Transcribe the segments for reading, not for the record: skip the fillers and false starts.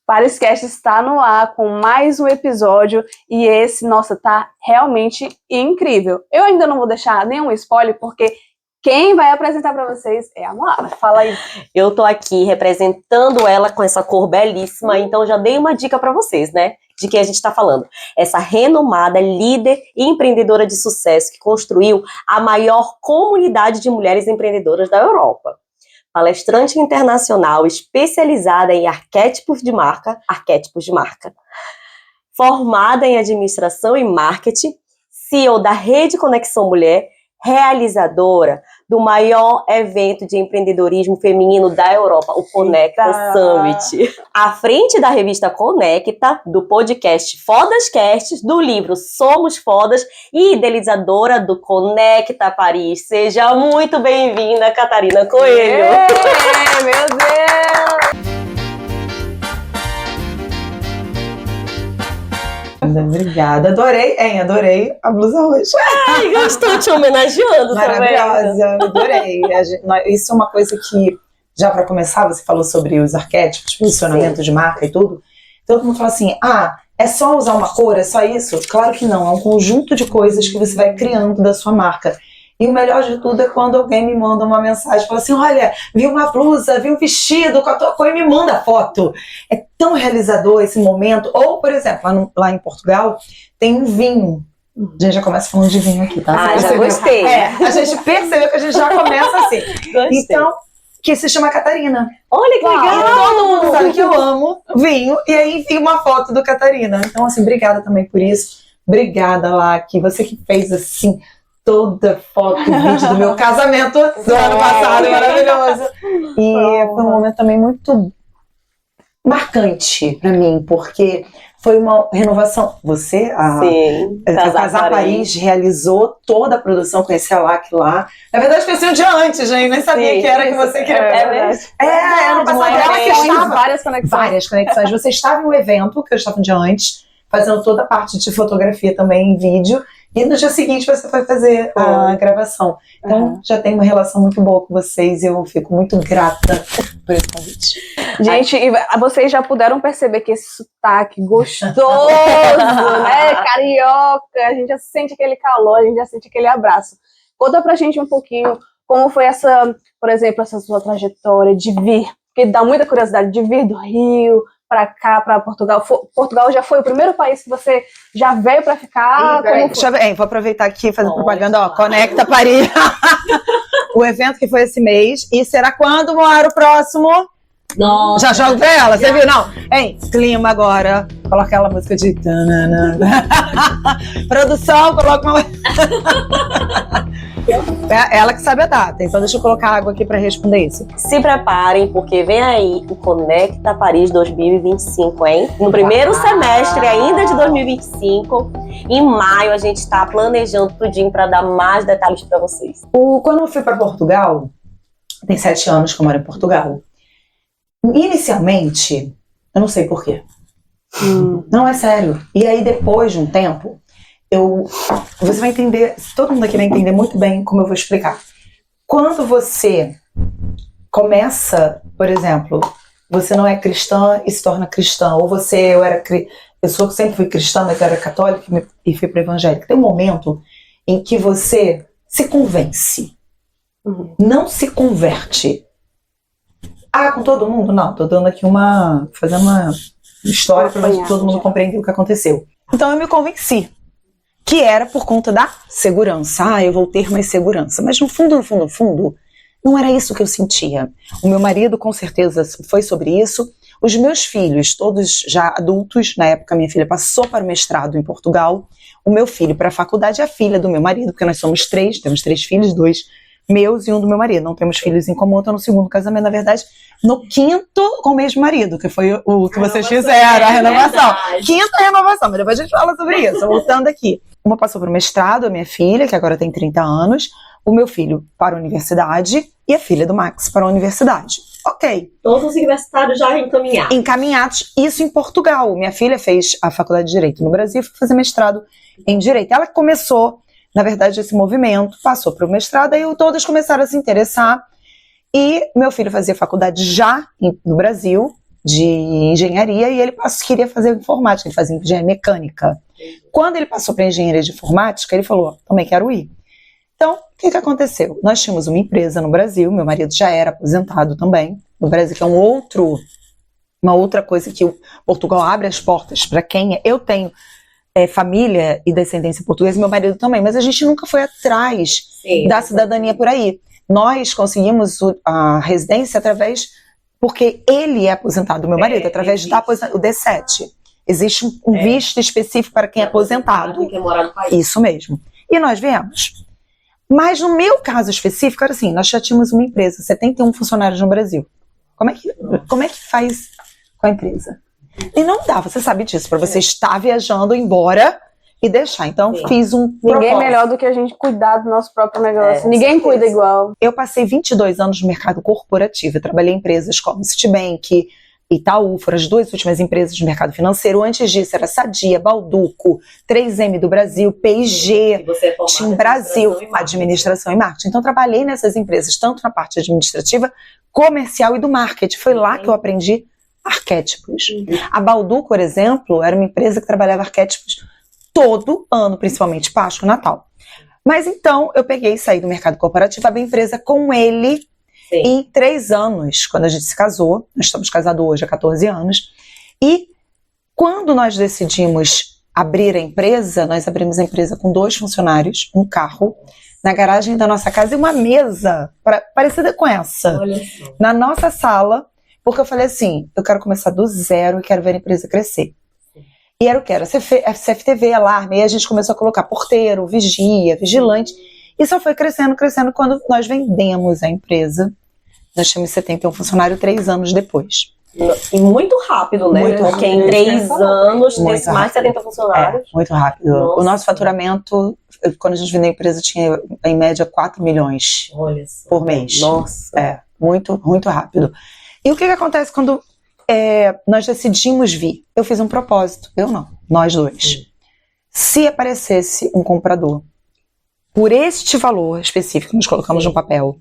Pariscast está no ar com mais um episódio e esse, nossa, tá realmente incrível. Eu ainda não vou deixar nenhum spoiler porque quem vai apresentar para vocês é a Moara. Fala aí. Eu tô aqui representando ela com essa cor belíssima, então já dei uma dica para vocês, né? De quem a gente está falando. Essa renomada líder e empreendedora de sucesso que construiu a maior comunidade de mulheres empreendedoras da Europa. Palestrante internacional especializada em arquétipos de marca, formada em administração e marketing, CEO da Rede Conexão Mulher, realizadora do maior evento de empreendedorismo feminino da Europa, o Conecta Summit. À frente da revista Conecta, do podcast Fodascast, do livro Somos Fodas e idealizadora do Conecta Paris. Seja muito bem-vinda, Catarina Coelho. Meu Deus! Obrigada, adorei a blusa roxa. Ai, eu estou te homenageando. Maravilhosa, adorei. Isso é uma coisa que, já para começar, você falou sobre os arquétipos, posicionamento de marca e tudo. Então todo mundo fala assim, é só usar uma cor, é só isso? Claro que não, é um conjunto de coisas que você vai criando da sua marca. E o melhor de tudo é quando alguém me manda uma mensagem, fala assim, olha, vi uma blusa, vi um vestido com a tua cor e me manda foto. É tão realizador esse momento. Ou, por exemplo, lá em Portugal, tem um vinho. A gente já começa falando de vinho aqui, tá? Já gostei. A gente percebeu que a gente já começa assim. Gostei. Então, que se chama Catarina. Olha que legal! E todo mundo sabe que eu amo vinho. E aí, enfim, uma foto do Catarina. Então, assim, obrigada também por isso. Obrigada, Laki. Você que fez, assim, toda foto e vídeo do meu casamento do ano passado, maravilhoso. E foi um momento também muito marcante pra mim, porque foi uma renovação. Você, a Casar Paris, realizou toda a produção com esse Alac lá. Na verdade, foi assim um dia antes, gente. Nem sabia que era que você queria fazer. Ano passado ela que estava. Várias conexões. Você estava em um evento, que eu estava um dia antes, fazendo toda a parte de fotografia também em vídeo. E no dia seguinte você foi fazer a gravação. Então já tem uma relação muito boa com vocês e eu fico muito grata por esse convite. Gente, vocês já puderam perceber que esse sotaque gostoso, né? Carioca, a gente já sente aquele calor, a gente já sente aquele abraço. Conta pra gente um pouquinho como foi por exemplo, essa sua trajetória de vir, porque dá muita curiosidade de vir do Rio para cá, para Portugal. Portugal já foi o primeiro país que você já veio para ficar? Vou aproveitar aqui e fazer propaganda, Conecta Paris. O evento que foi esse mês. E será quando, Moara, o próximo? Nossa. Já jogo pra ela, você viu? Não. Clima agora. Coloca aquela música de... Produção, coloca uma... É ela que sabe a data, então deixa eu colocar água aqui para responder isso. Se preparem, porque vem aí o Conecta Paris 2025, hein? No primeiro semestre ainda de 2025, em maio a gente está planejando tudinho para dar mais detalhes para vocês. Quando eu fui para Portugal, tem 7 anos que eu moro em Portugal, inicialmente, eu não sei porquê. Não, é sério. E aí depois de um tempo, você vai entender, todo mundo aqui vai entender muito bem como eu vou explicar. Quando você começa, por exemplo, você não é cristã e se torna cristã, ou eu sempre fui cristã, mas eu era católica e fui para evangélica. Tem um momento em que você se convence, não se converte. Com todo mundo? Não, tô dando aqui fazendo uma história para todo mundo compreender o que aconteceu. Então eu me convenci. Que era por conta da segurança. Eu vou ter mais segurança. Mas no fundo, não era isso que eu sentia. O meu marido, com certeza, foi sobre isso. Os meus filhos, todos já adultos, na época minha filha passou para o mestrado em Portugal. O meu filho para a faculdade e a filha do meu marido, porque nós somos 3, temos 3 filhos, 2 meus e um do meu marido. Não temos filhos em comum, estou no segundo casamento, na verdade, no 5º com o mesmo marido, que foi o que vocês fizeram, a renovação. 5ª renovação, mas depois a gente fala sobre isso, voltando aqui. Uma passou para o mestrado, a minha filha, que agora tem 30 anos, o meu filho para a universidade e a filha do Max para a universidade. Ok. Todos os universitários já encaminhados. Encaminhados, isso em Portugal. Minha filha fez a faculdade de Direito no Brasil e foi fazer mestrado em Direito. Ela começou, na verdade, esse movimento, passou para o mestrado, aí todas começaram a se interessar. E meu filho fazia faculdade já no Brasil, de engenharia e ele queria fazer informática, ele fazia engenharia mecânica. Quando ele passou para engenharia de informática, ele falou, também quero ir. Então, o que aconteceu? Nós tínhamos uma empresa no Brasil, meu marido já era aposentado também, no Brasil, que é uma outra coisa que o Portugal abre as portas para quem é. Eu tenho família e descendência portuguesa, meu marido também, mas a gente nunca foi atrás da cidadania por aí. Nós conseguimos a residência porque ele é aposentado, meu marido, através da o D7. Existe um visto específico para quem é aposentado. Quem quer morar no país. Isso mesmo. E nós viemos. Mas no meu caso específico, era assim, nós já tínhamos uma empresa, 71 funcionários no Brasil. Como é que faz com a empresa? E não dá, você sabe disso, para você estar viajando embora e deixar. Então, fiz um Ninguém propósito. melhor do que a gente cuidar do nosso próprio negócio. É, Ninguém com certeza. cuida igual. Eu passei 22 anos no mercado corporativo. Eu trabalhei em empresas como Citibank, Itaú, foram as duas últimas empresas do mercado financeiro. Antes disso, era Sadia, Balduco, 3M do Brasil, P&G, Tim Brasil, administração e marketing. Então, trabalhei nessas empresas, tanto na parte administrativa, comercial e do marketing. Foi lá que eu aprendi arquétipos. A Balduco, por exemplo, era uma empresa que trabalhava arquétipos todo ano, principalmente Páscoa e Natal. Mas então, eu peguei e saí do mercado corporativo, abri a empresa com ele em 3 anos, quando a gente se casou. Nós estamos casados hoje há 14 anos. E quando nós decidimos abrir a empresa, nós abrimos a empresa com 2 funcionários, um carro, na garagem da nossa casa e uma mesa parecida com essa, na nossa sala, porque eu falei assim, eu quero começar do zero e quero ver a empresa crescer. E era o que? Era CFTV, alarme, e a gente começou a colocar porteiro, vigia, vigilante, e só foi crescendo, quando nós vendemos a empresa. Nós tínhamos 71 funcionários 3 anos depois. E muito rápido, né? Muito Porque rápido. em 3 anos, Muito tem mais de 70 funcionários. Muito rápido. Nossa. O nosso faturamento, quando a gente vendeu a empresa, tinha em média 4 milhões Olha só. por mês. Nossa. Muito, muito rápido. E o que acontece quando nós decidimos vir? Eu fiz um propósito, eu não, nós dois. Se aparecesse um comprador por este valor específico, nós colocamos no papel,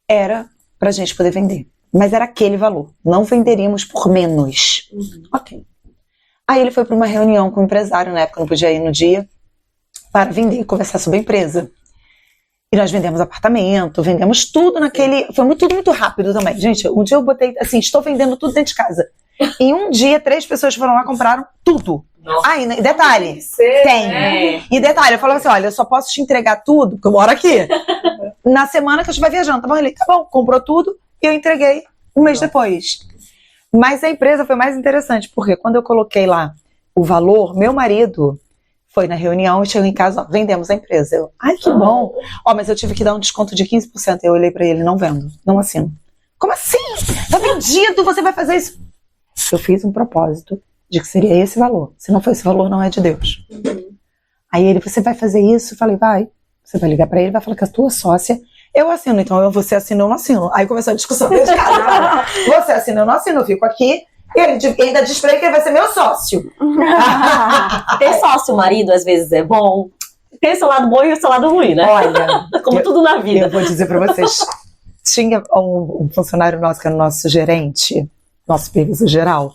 era pra gente poder vender. Mas era aquele valor. Não venderíamos por menos. Ok. Aí ele foi para uma reunião com o empresário, na época não podia ir no dia, para vender e conversar sobre a empresa. E nós vendemos apartamento, vendemos tudo naquele... Foi tudo muito rápido também. Gente, um dia eu botei assim, estou vendendo tudo dentro de casa. Em um dia, 3 pessoas foram lá e compraram tudo. Aí, detalhe, tem. E detalhe, eu falava assim, olha, eu só posso te entregar tudo, porque eu moro aqui, na semana que eu estiver viajando, tá bom? Ele, tá bom, comprou tudo e eu entreguei um mês depois. Mas a empresa foi mais interessante, porque quando eu coloquei lá o valor, meu marido foi na reunião e chegou em casa, ó, vendemos a empresa. Eu, ai, que bom. Ó, mas eu tive que dar um desconto de 15%. Eu olhei pra ele, não vendo, não assino. Como assim? Tá vendido, você vai fazer isso? Eu fiz um propósito de que seria esse valor. Se não for esse valor, não é de Deus. Aí ele, você vai fazer isso? Eu falei, vai. Você vai ligar pra ele, vai falar que a tua sócia, eu assino, então você assina, eu não assino. Aí começou a discussão dentro de casa. Você assina, eu não assino, eu fico aqui. E ele ainda diz pra ele que ele vai ser meu sócio. Ter sócio marido, às vezes, é bom. Tem o seu lado bom e o seu lado ruim, né? Olha, Como tudo na vida. eu vou dizer pra vocês. Tinha um funcionário nosso, que era o nosso gerente, nosso supervisor geral.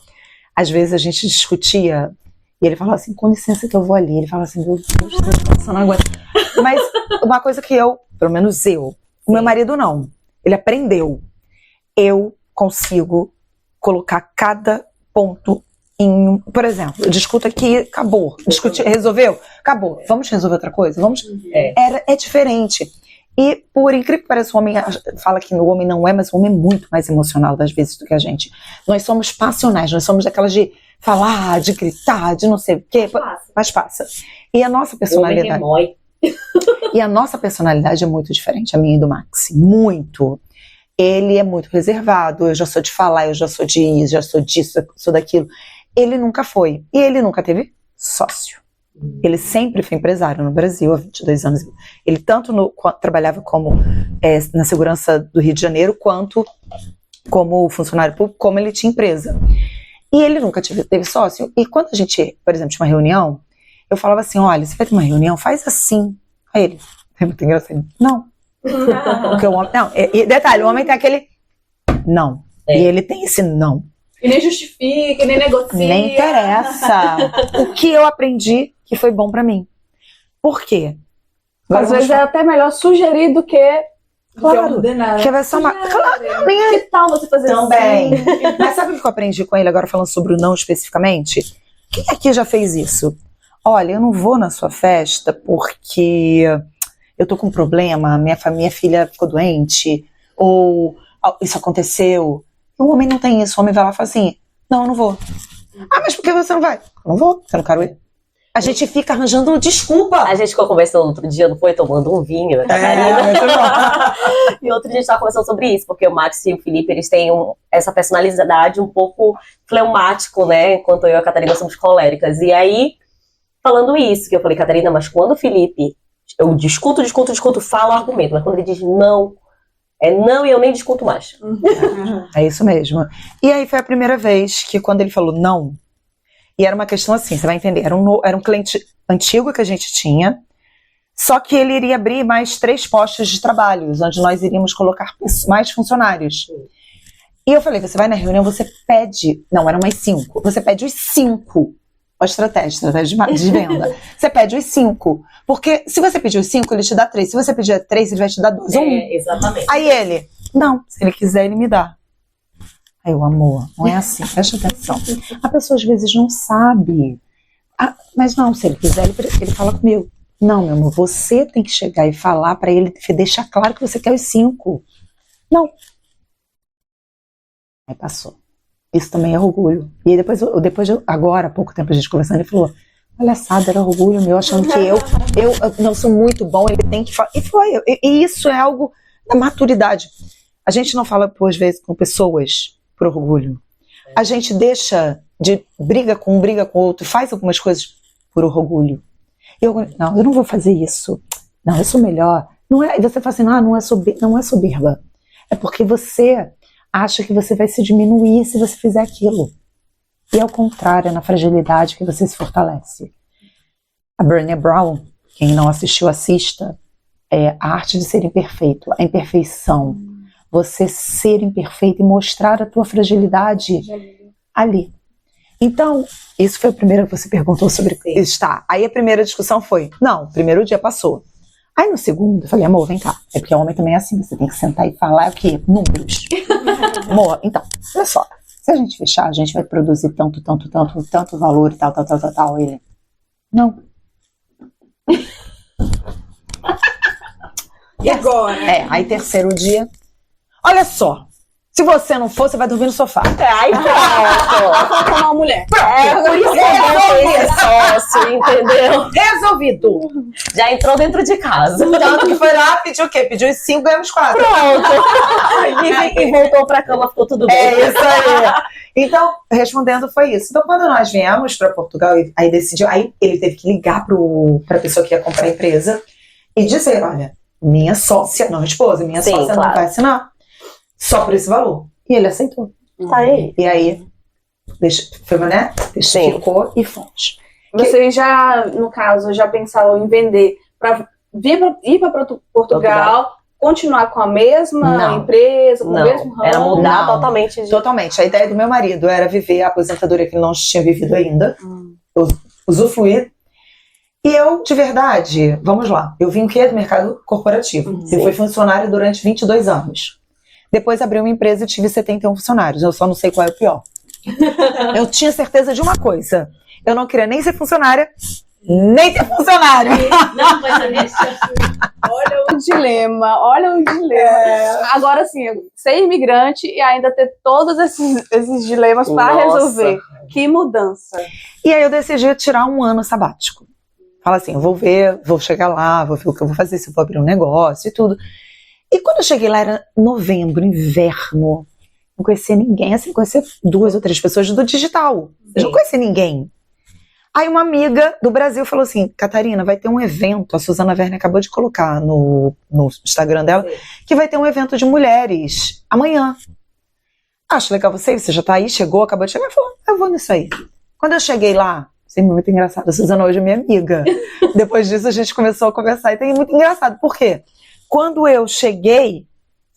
Às vezes a gente discutia e ele falava assim, com licença que eu vou ali. Ele falava assim, meu Deus, eu não aguento. Mas uma coisa que eu, pelo menos eu, o meu marido não. Ele aprendeu. Eu consigo colocar cada ponto em... Por exemplo, eu discuto aqui, acabou. Discutir, resolveu? Acabou. Vamos resolver outra coisa? Vamos... É diferente. E, por incrível que pareça, o homem fala que o homem não é, mas o homem é muito mais emocional, das vezes, do que a gente. Nós somos passionais, nós somos daquelas de falar, de gritar, de não sei o quê. Mas passa. E a nossa personalidade... E a nossa personalidade é muito diferente, a minha e do Max. Muito. Ele é muito reservado, eu já sou de falar, eu já sou de ir, já sou disso, sou daquilo. Ele nunca foi. E ele nunca teve sócio. Ele sempre foi empresário no Brasil há 22 anos. Ele tanto trabalhava como na segurança do Rio de Janeiro, quanto como funcionário público, como ele tinha empresa. E ele nunca teve sócio. E quando a gente, por exemplo, tinha uma reunião, eu falava assim, olha, você vai ter uma reunião, faz assim. Aí ele, é muito engraçado. Não. Porque o homem, não. E detalhe, o homem tem aquele não. E ele tem esse não. E nem justifica, nem negocia. Nem interessa. O que eu aprendi que foi bom pra mim. Por quê? Agora Às vezes é até melhor sugerir do que Claro. ordenar. Que vai ser uma... Claro, nem é. Que tal você fazer Também. assim? Mas sabe o que eu aprendi com ele agora, falando sobre o não especificamente? Quem aqui já fez isso? Olha, eu não vou na sua festa porque eu tô com um problema, minha filha ficou doente, ou isso aconteceu. O homem não tem isso, o homem vai lá e fala assim, não, eu não vou. Ah, mas por que você não vai? Eu não vou, eu não quero ir. A gente fica arranjando desculpa. A gente ficou conversando outro dia, não foi? Tomando um vinho, a Catarina. muito bom. E outro dia a gente estava conversando sobre isso, porque o Max e o Felipe, eles têm essa personalidade um pouco fleumático, né? Enquanto eu e a Catarina somos coléricas. E aí, falando isso, que eu falei, Catarina, mas quando o Felipe, eu discuto, falo argumento, mas quando ele diz não, é não e eu nem discuto mais. É isso mesmo. E aí foi a primeira vez que quando ele falou não, e era uma questão assim, você vai entender, era um cliente antigo que a gente tinha, só que ele iria abrir mais 3 postos de trabalho, onde nós iríamos colocar mais funcionários. E eu falei, você vai na reunião, você pede, não, eram mais 5, você pede os 5, a estratégia de venda, você pede os 5, porque se você pedir os 5, ele te dá 3, se você pedir 3, ele vai te dar 2, ou 1. Exatamente. Aí ele, não, se ele quiser, ele me dá. Aí eu, amor, não é assim, presta atenção. A pessoa às vezes não sabe. Ah, mas não, se ele quiser, ele fala comigo. Não, meu amor, você tem que chegar e falar pra ele, deixar claro que você quer os 5. Não. Aí passou. Isso também é orgulho. E aí depois agora, há pouco tempo a gente conversando, ele falou, palhaçada, era orgulho meu, achando que eu não sou muito bom, ele tem que falar. E foi. E isso é algo da maturidade. A gente não fala, às vezes, com pessoas por orgulho. A gente deixa de briga com o outro, faz algumas coisas por orgulho. Eu não vou fazer isso. Não, eu sou melhor. Não é, você fala assim, não é soberba. É porque você acha que você vai se diminuir se você fizer aquilo. E ao contrário, é na fragilidade que você se fortalece. A Brené Brown, quem não assistiu, assista, é A Arte de Ser Imperfeito, a imperfeição. Você ser imperfeito e mostrar a tua fragilidade ali. Então, isso foi a primeira que você perguntou sobre estar. Aí a primeira discussão foi, não, o primeiro dia passou. Aí no segundo, eu falei, amor, vem cá. É porque o homem também é assim, você tem que sentar e falar o quê? Números. Amor, então, olha só. Se a gente fechar, a gente vai produzir tanto valor e tal. Ele, não. E agora? Aí terceiro dia, olha só, se você não for, você vai dormir no sofá. Aí pronto. Vou tomar uma mulher. Por isso que eu ser sócio, entendeu? Resolvido. Já entrou dentro de casa. Tanto que foi lá, pediu o quê? Pediu os 5, ganhamos 4. Pronto. E voltou pra cama, ficou tudo bem. É isso aí. Então, respondendo, foi isso. Então, quando nós viemos para Portugal, aí decidiu, aí ele teve que ligar para a pessoa que ia comprar a empresa e dizer, olha, minha sócia, não esposa, minha Sim, sócia claro. não vai assinar só por esse valor. E ele aceitou. Tá aí. E aí, ficou e fomos. Vocês já, no caso, já pensaram em vender para ir para Portugal, continuar com a mesma Não. empresa, com o mesmo Não, ramo? era mudar Não. totalmente de... Totalmente. A ideia do meu marido era viver a aposentadoria que ele não tinha vivido ainda, usufruir. E eu, de verdade, vamos lá, eu vim o quê? Do mercado corporativo. Eu fui funcionária durante 22 anos. Depois abri uma empresa e tive 71 funcionários. Eu só não sei qual é o pior. Eu tinha certeza de uma coisa. Eu não queria nem ser funcionária, nem ter funcionário. Não, mas a minha Olha o dilema, olha o dilema. Agora sim, ser imigrante e ainda ter todos esses dilemas para Nossa. resolver. Que mudança. E aí eu decidi tirar um ano sabático. Fala assim, eu vou ver, vou chegar lá, vou ver o que eu vou fazer, se eu vou abrir um negócio e tudo. E quando eu cheguei lá, era novembro, inverno. Não conhecia ninguém, assim, conhecia 2 ou 3 pessoas do digital. Eu não conhecia ninguém. Aí uma amiga do Brasil falou assim, Catarina, vai ter um evento, a Suzana Verne acabou de colocar no Instagram dela, que vai ter um evento de mulheres amanhã. Acho legal você já tá aí, chegou, acabou de chegar, falou, eu vou nisso aí. Quando eu cheguei lá, é muito engraçado, a Suzana hoje é minha amiga. Depois disso a gente começou a conversar e tem muito engraçado, por quê? Quando eu cheguei,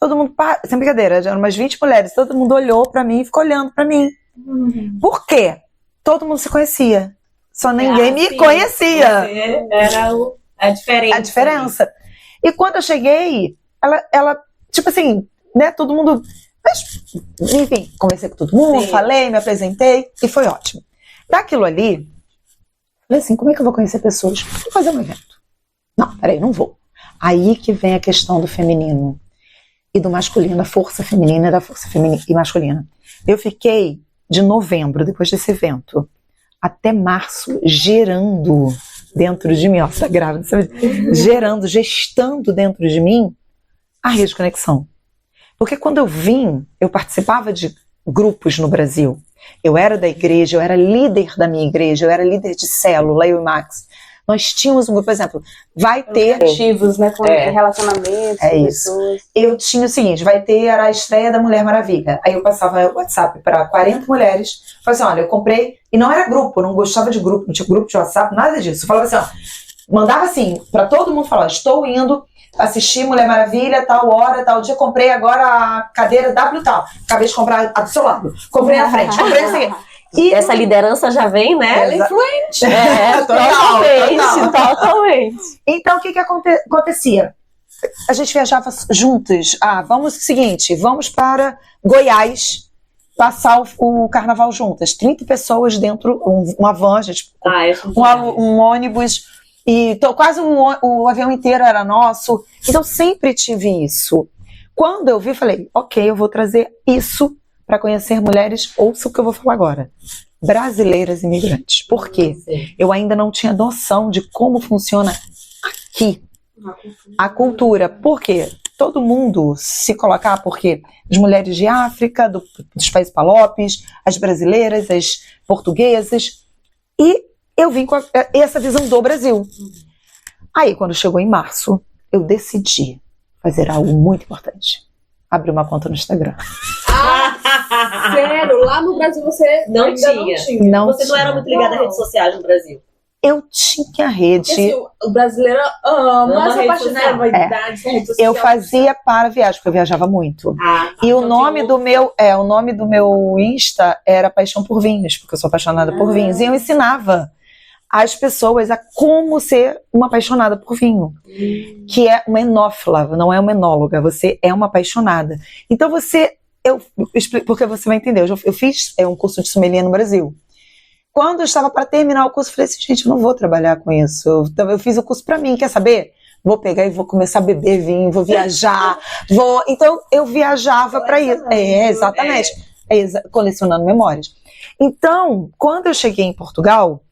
todo mundo, sem brincadeira, já eram umas 20 mulheres, todo mundo olhou pra mim e ficou olhando pra mim. Por quê? Todo mundo se conhecia. Só ninguém me sim, conhecia. Você era a diferença. A diferença. E quando eu cheguei, ela tipo assim, né, todo mundo... Mas, enfim, conversei com todo mundo, Sim. falei, me apresentei, e foi ótimo. Daquilo ali, falei assim, como é que eu vou conhecer pessoas? Vou fazer um evento. Não, peraí, não vou. Aí que vem a questão do feminino e do masculino, da força feminina e da força feminina e masculina. Eu fiquei de novembro, depois desse evento, até março, gerando dentro de mim, ó, você tá grávida, sabe? Gerando, gestando dentro de mim a Rede Conexão. Porque quando eu vim, eu participava de grupos no Brasil. Eu era da igreja, eu era líder da minha igreja, eu era líder de célula, eu e Max. Nós tínhamos um grupo, por exemplo, vai ter... Ativos, né? Com relacionamentos, É com isso. pessoas. Eu tinha o seguinte, vai ter a estreia da Mulher Maravilha. Aí eu passava o WhatsApp para 40 mulheres. Falava assim, olha, eu comprei... E não era grupo, eu não gostava de grupo, não tinha grupo de WhatsApp, nada disso. Eu falava assim, ó, mandava assim, para todo mundo falar, estou indo assistir Mulher Maravilha, tal hora, tal dia, comprei agora a cadeira W tal. Acabei de comprar a do seu lado. Comprei na frente, comprei não sei o quê. E essa liderança já vem, né? Ela é influente. Totalmente. Então, o que acontecia? A gente viajava juntas. Vamos seguinte, vamos para Goiás passar o carnaval juntas. 30 pessoas dentro, uma van, gente, um ônibus, e quase o avião inteiro era nosso. Então, sempre tive isso. Quando eu vi, falei, ok, eu vou trazer isso para conhecer mulheres, ouça o que eu vou falar agora. Brasileiras imigrantes. Por quê? Eu ainda não tinha noção de como funciona aqui a cultura. Por quê? Todo mundo se colocar, porque as mulheres de África, dos países palopes, as brasileiras, as portuguesas, e eu vim com essa visão do Brasil. Aí, quando chegou em março, eu decidi fazer algo muito importante. Abrir uma conta no Instagram. Sério? Lá no Brasil você Não ainda tinha. Não Você não era tinha. muito ligada a redes sociais no Brasil. Eu tinha rede. Porque, assim, o brasileiro ama essa rede parte, né? social. Vaidade, rede social. Eu fazia para viagem, porque eu viajava muito. E o nome do meu Insta era Paixão por Vinhos, porque eu sou apaixonada por vinhos. E eu ensinava as pessoas a como ser uma apaixonada por vinho. Que é uma enófila, não é uma enóloga, você é uma apaixonada. Então eu explico, porque você vai entender, eu fiz um curso de sommelier no Brasil. Quando eu estava para terminar o curso, eu falei assim, gente, eu não vou trabalhar com isso. Eu fiz o curso para mim, quer saber? Vou pegar e vou começar a beber vinho, vou viajar, Então, eu viajava para isso. Exatamente. Colecionando memórias. Então, quando eu cheguei em Portugal,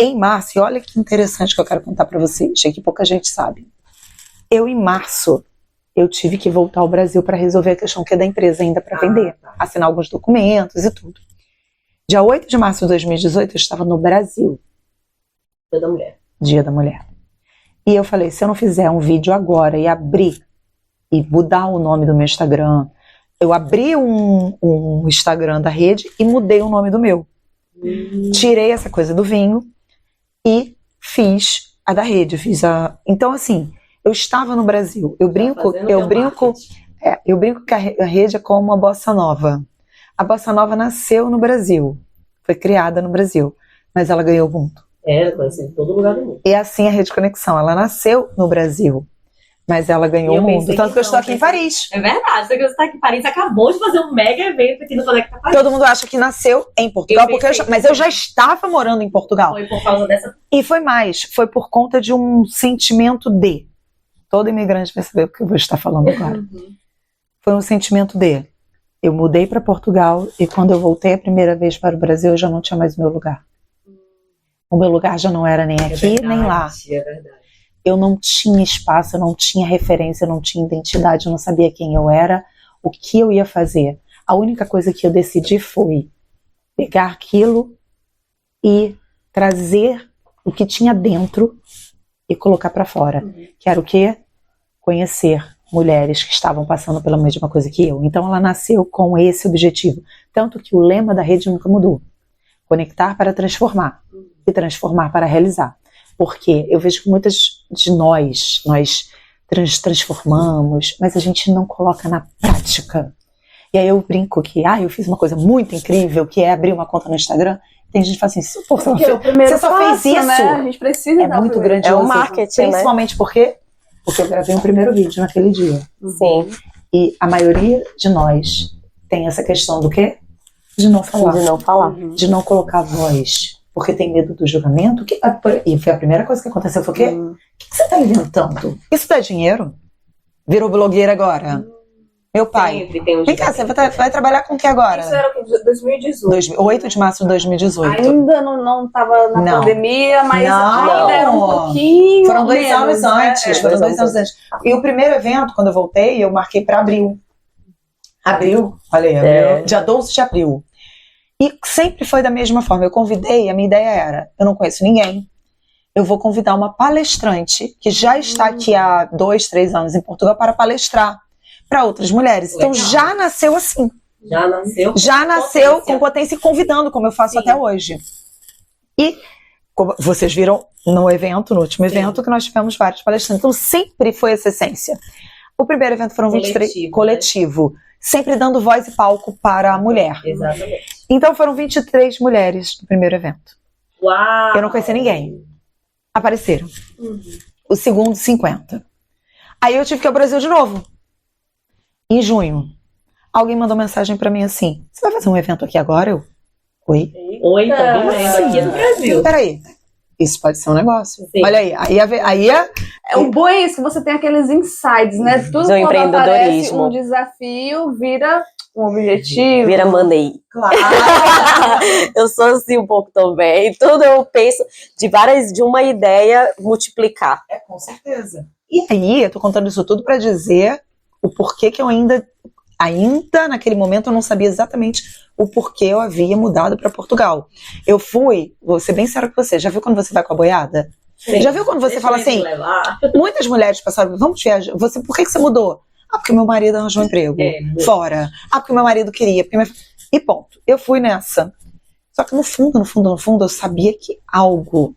em março, e olha que interessante que eu quero contar para vocês, que pouca gente sabe. Em março, eu tive que voltar ao Brasil para resolver a questão que é da empresa ainda para vender, assinar alguns documentos e tudo. Dia 8 de março de 2018, eu estava no Brasil. Dia da Mulher. Dia da Mulher. E eu falei, se eu não fizer um vídeo agora e abrir, e mudar o nome do meu Instagram, eu abri um Instagram da rede e mudei o nome do meu. Tirei essa coisa do vinho e fiz a da rede. Então, assim, eu estava no Brasil. Eu brinco que a rede é como a bossa nova. A bossa nova nasceu no Brasil, foi criada no Brasil, mas ela ganhou o mundo. Conhecida em todo lugar do mundo. E assim a Rede Conexão, ela nasceu no Brasil, mas ela ganhou o mundo. Tanto que eu estou aqui em Paris. É verdade, você está aqui em Paris, acabou de fazer um mega evento aqui no Conecta Paris. Todo mundo acha que nasceu em Portugal, mas eu já estava morando em Portugal. Foi por causa dessa... E foi por conta de um sentimento de... Todo imigrante vai saber o que eu vou estar falando agora. Foi um sentimento de... Eu mudei para Portugal e quando eu voltei a primeira vez para o Brasil, eu já não tinha mais meu lugar. O meu lugar já não era nem aqui, nem lá. É verdade. Eu não tinha espaço, eu não tinha referência, eu não tinha identidade, eu não sabia quem eu era, o que eu ia fazer. A única coisa que eu decidi foi pegar aquilo e trazer o que tinha dentro e colocar para fora. Que era o quê? Conhecer mulheres que estavam passando pela mesma coisa que eu. Então ela nasceu com esse objetivo. Tanto que o lema da rede nunca mudou. Conectar para transformar. E transformar para realizar. Porque eu vejo que muitas de nós transformamos, mas a gente não coloca na prática. E aí eu brinco que, eu fiz uma coisa muito incrível, que é abrir uma conta no Instagram. Tem gente que fala assim, pô, você só fez isso. Né? A gente precisa é muito grandioso. É o marketing, principalmente porque eu gravei o primeiro vídeo naquele dia. Sim. E a maioria de nós tem essa questão do quê? De não falar. De não falar. De não colocar voz. Porque tem medo do julgamento. E foi a primeira coisa que aconteceu. Foi o quê? O que você tá inventando? Isso dá dinheiro? Virou blogueira agora? Meu pai. Sempre tem um Vem cá, você vai trabalhar com o que agora? Isso era o que? 2018. 8 de março de 2018. Ainda não tava na pandemia, mas ainda era um pouquinho. Foram 2 anos menos, antes. Né? Foram 2 anos antes. E o primeiro evento, quando eu voltei, eu marquei para abril. Abril? Falei, abril. Dia 12 de abril. E sempre foi da mesma forma. Eu convidei, a minha ideia era, eu não conheço ninguém. Eu vou convidar uma palestrante que já está aqui há 2, 3 anos em Portugal para palestrar para outras mulheres. Então já nasceu assim. Já nasceu com potência e convidando, como eu faço até hoje. E como vocês viram no último evento, que nós tivemos vários palestrantes. Então sempre foi essa essência. O primeiro evento foram 23, coletivo, sempre dando voz e palco para a mulher. Exatamente. Então foram 23 mulheres no primeiro evento. Uau! Eu não conhecia ninguém. Apareceram. O segundo, 50. Aí eu tive que ir ao Brasil de novo. Em junho, alguém mandou mensagem pra mim assim: você vai fazer um evento aqui agora? Eu, oi? Oi, tô vendo aqui no Brasil. Peraí, isso pode ser um negócio. Sim. Olha aí O bom é isso, que você tem aqueles insights, né? Tudo Do quando empreendedorismo. aparece um desafio, vira um objetivo. Vira money. Claro. Eu sou assim um pouco também. Tudo eu penso de uma ideia multiplicar. Com certeza. E aí, eu tô contando isso tudo pra dizer o porquê que eu ainda naquele momento eu não sabia exatamente o porquê eu havia mudado para Portugal. Eu vou ser bem sério com você, já viu quando você vai com a boiada? Sim. Já viu quando você fala assim, muitas mulheres passaram, vamos viajar, por que você mudou? Porque meu marido arranjou um emprego fora. Porque meu marido queria. E ponto. Eu fui nessa. Só que no fundo, eu sabia que algo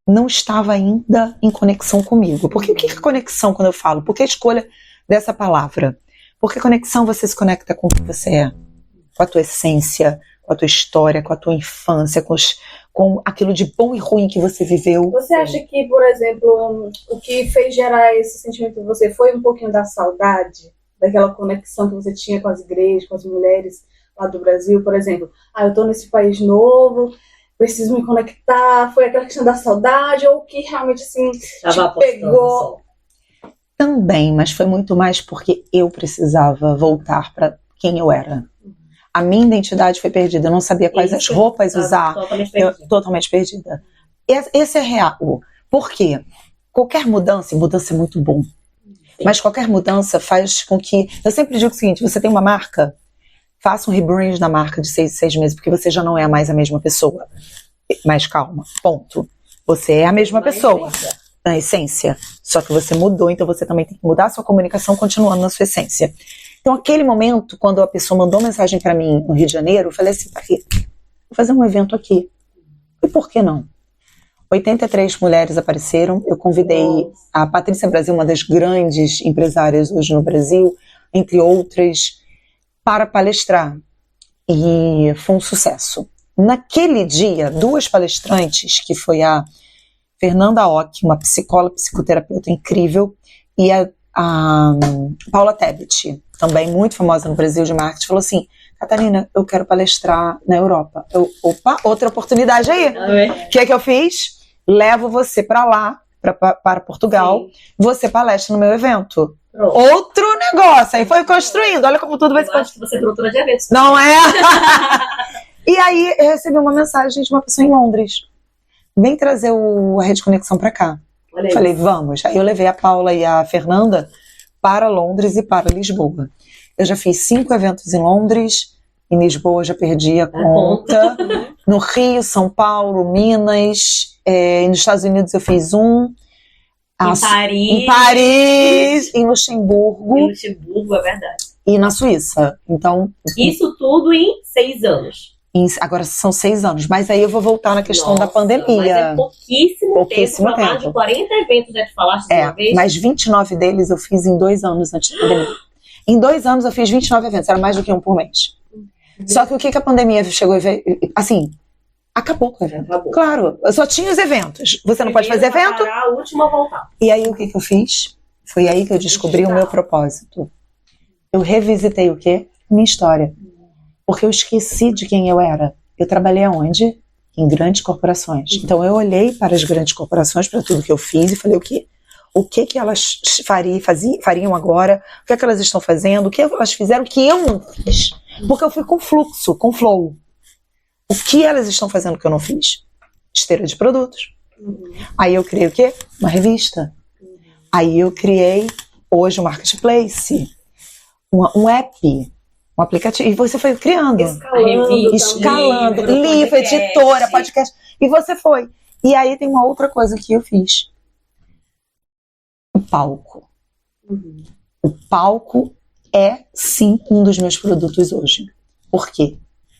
não estava ainda em conexão comigo. Porque o que é conexão quando eu falo? Por que a escolha dessa palavra? Porque conexão você se conecta com o que você é. Com a tua essência, com a tua história, com a tua infância, com aquilo de bom e ruim que você viveu. Você acha que, por exemplo, o que fez gerar esse sentimento em você foi um pouquinho da saudade? Daquela conexão que você tinha com as igrejas, com as mulheres lá do Brasil, por exemplo? Eu tô nesse país novo, preciso me conectar. Foi aquela questão da saudade ou que realmente, assim, te pegou? Também, mas foi muito mais porque eu precisava voltar para quem eu era. A minha identidade foi perdida, eu não sabia quais as roupas usar. Totalmente perdida. Esse é real. Por quê? Qualquer mudança é muito bom. Sim. Mas qualquer mudança faz com que... Eu sempre digo o seguinte, você tem uma marca, faça um rebrand da marca de 6 meses, porque você já não é mais a mesma pessoa. Mas calma, ponto. Você é a mesma pessoa. Na essência. Só que você mudou, então você também tem que mudar a sua comunicação continuando na sua essência. Então, aquele momento, quando a pessoa mandou mensagem para mim no Rio de Janeiro, eu falei assim, vou fazer um evento aqui. E por que não? 83 mulheres apareceram, eu convidei a Patrícia Brasil, uma das grandes empresárias hoje no Brasil, entre outras, para palestrar. E foi um sucesso. Naquele dia, 2 palestrantes, que foi a Fernanda Ock, uma psicóloga, psicoterapeuta incrível, e a Paula Tebet, também muito famosa no Brasil de marketing, falou assim, Catarina, eu quero palestrar na Europa. Opa, outra oportunidade aí. O que é que eu fiz? Levo você para lá, para Portugal, sim. Você palestra no meu evento. Pronto. Outro negócio, aí foi construindo, olha como tudo vai se construindo. Você é produtora de eventos. Não é? E aí eu recebi uma mensagem de uma pessoa em Londres. Vem trazer a Rede Conexão para cá. Olha. Falei, vamos. Aí eu levei a Paula e a Fernanda para Londres e para Lisboa. Eu já fiz 5 eventos em Londres, em Lisboa já perdi a conta. No Rio, São Paulo, Minas, nos Estados Unidos eu fiz um. Em Paris, em Luxemburgo. Em Luxemburgo, é verdade. E na Suíça. Então, isso tudo em 6 anos. Agora são 6 anos, mas aí eu vou voltar na questão da pandemia. Mas é pouquíssimo tempo. Mais de 40 eventos já te falaste uma vez. Mas 29 deles eu fiz em 2 anos antes da pandemia. Em 2 anos eu fiz 29 eventos, era mais do que um por mês. Só que o que a pandemia chegou e veio, assim, acabou com o evento. Acabou. Claro, eu só tinha os eventos. Você não pode fazer evento? A última voltar. E aí o que eu fiz? Foi aí que eu descobri o meu propósito. Eu revisitei o quê? Minha história. Porque eu esqueci de quem eu era. Eu trabalhei aonde? Em grandes corporações. Então eu olhei para as grandes corporações, para tudo que eu fiz e falei o quê? O que elas fariam agora? O que é que elas estão fazendo? O que elas fizeram que eu não fiz? Porque eu fui com fluxo, com flow. O que elas estão fazendo que eu não fiz? Esteira de produtos. Aí eu criei o quê? Uma revista. Aí eu criei, hoje, um marketplace. Um app. Um aplicativo. E você foi criando. Escalando. Livro, editora, podcast. E você foi. E aí tem uma outra coisa que eu fiz. O palco. O palco é, sim, um dos meus produtos hoje. Por quê?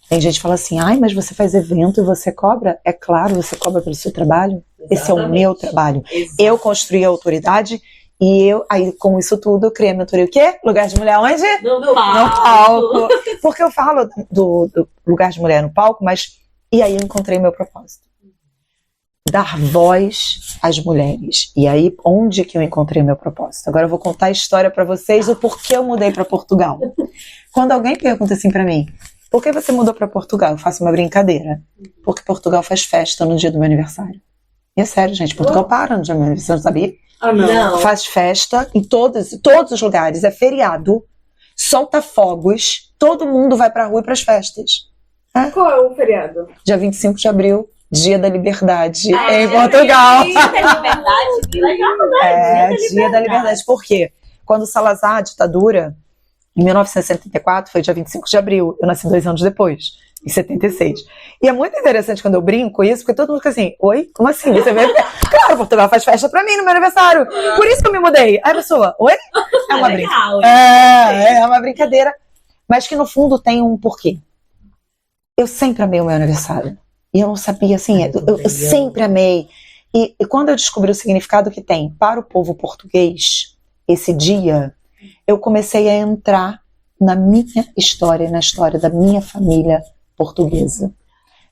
Tem gente que fala assim, ai, mas você faz evento e você cobra? É claro, você cobra pelo seu trabalho. Exatamente. Esse é o meu trabalho. Exato. Eu construí a autoridade e eu, aí com isso tudo, eu criei a mentoria o quê? Lugar de mulher onde? No palco. Porque eu falo do lugar de mulher no palco, mas e aí eu encontrei o meu propósito. Dar voz às mulheres. E aí, onde que eu encontrei meu propósito? Agora eu vou contar a história pra vocês do porquê eu mudei pra Portugal. Quando alguém pergunta assim pra mim, por que você mudou pra Portugal? Eu faço uma brincadeira. Porque Portugal faz festa no dia do meu aniversário. E é sério, gente, Portugal para no dia do meu aniversário, você não sabia? Ah, não. Faz festa em todos os lugares, é feriado, solta fogos, todo mundo vai pra rua e pras festas. Qual é o feriado? Dia 25 de abril. Dia da Liberdade em Portugal. Dia da Liberdade, que legal, né? Dia da Liberdade. Por quê? Quando Salazar, a ditadura, em 1974, foi dia 25 de abril. Eu nasci 2 anos depois, em 76. E é muito interessante quando eu brinco isso, porque todo mundo fica assim, oi? Como assim? Você veio? Claro, Portugal faz festa pra mim no meu aniversário. Por isso que eu me mudei. Aí a pessoa, oi? É uma brincadeira. É uma brincadeira. Mas que no fundo tem um porquê. Eu sempre amei o meu aniversário. E eu não sabia, assim, eu sempre amei. E quando eu descobri o significado que tem para o povo português, esse dia, eu comecei a entrar na minha história, na história da minha família portuguesa,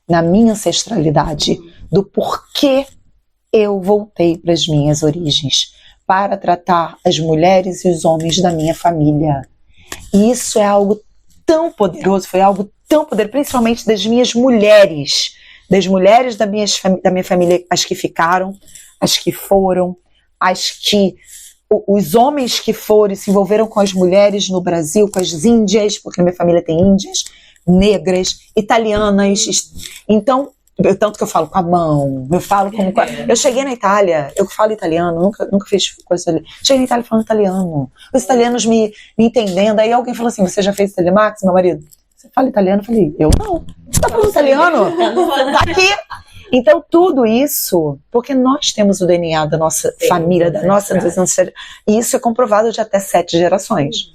na minha ancestralidade, do porquê eu voltei para as minhas origens, para tratar as mulheres e os homens da minha família. E isso é algo tão poderoso, foi algo tão poderoso, principalmente das minhas mulheres, da minha família, as que ficaram, as que foram, as que os homens que foram e se envolveram com as mulheres no Brasil, com as índias, porque minha família tem índias, negras, italianas. Então, tanto que eu falo com a mão, eu falo como... Eu cheguei na Itália, eu falo italiano, nunca fiz coisa ali. Cheguei na Itália falando italiano. Os italianos me entendendo. Aí alguém falou assim, você já fez Telemax, meu marido? Você fala italiano? Eu falei, eu não. Você tá falando italiano? Tá aqui. Então, tudo isso, porque nós temos o DNA da nossa família, da nossa... E isso é comprovado de até 7 gerações.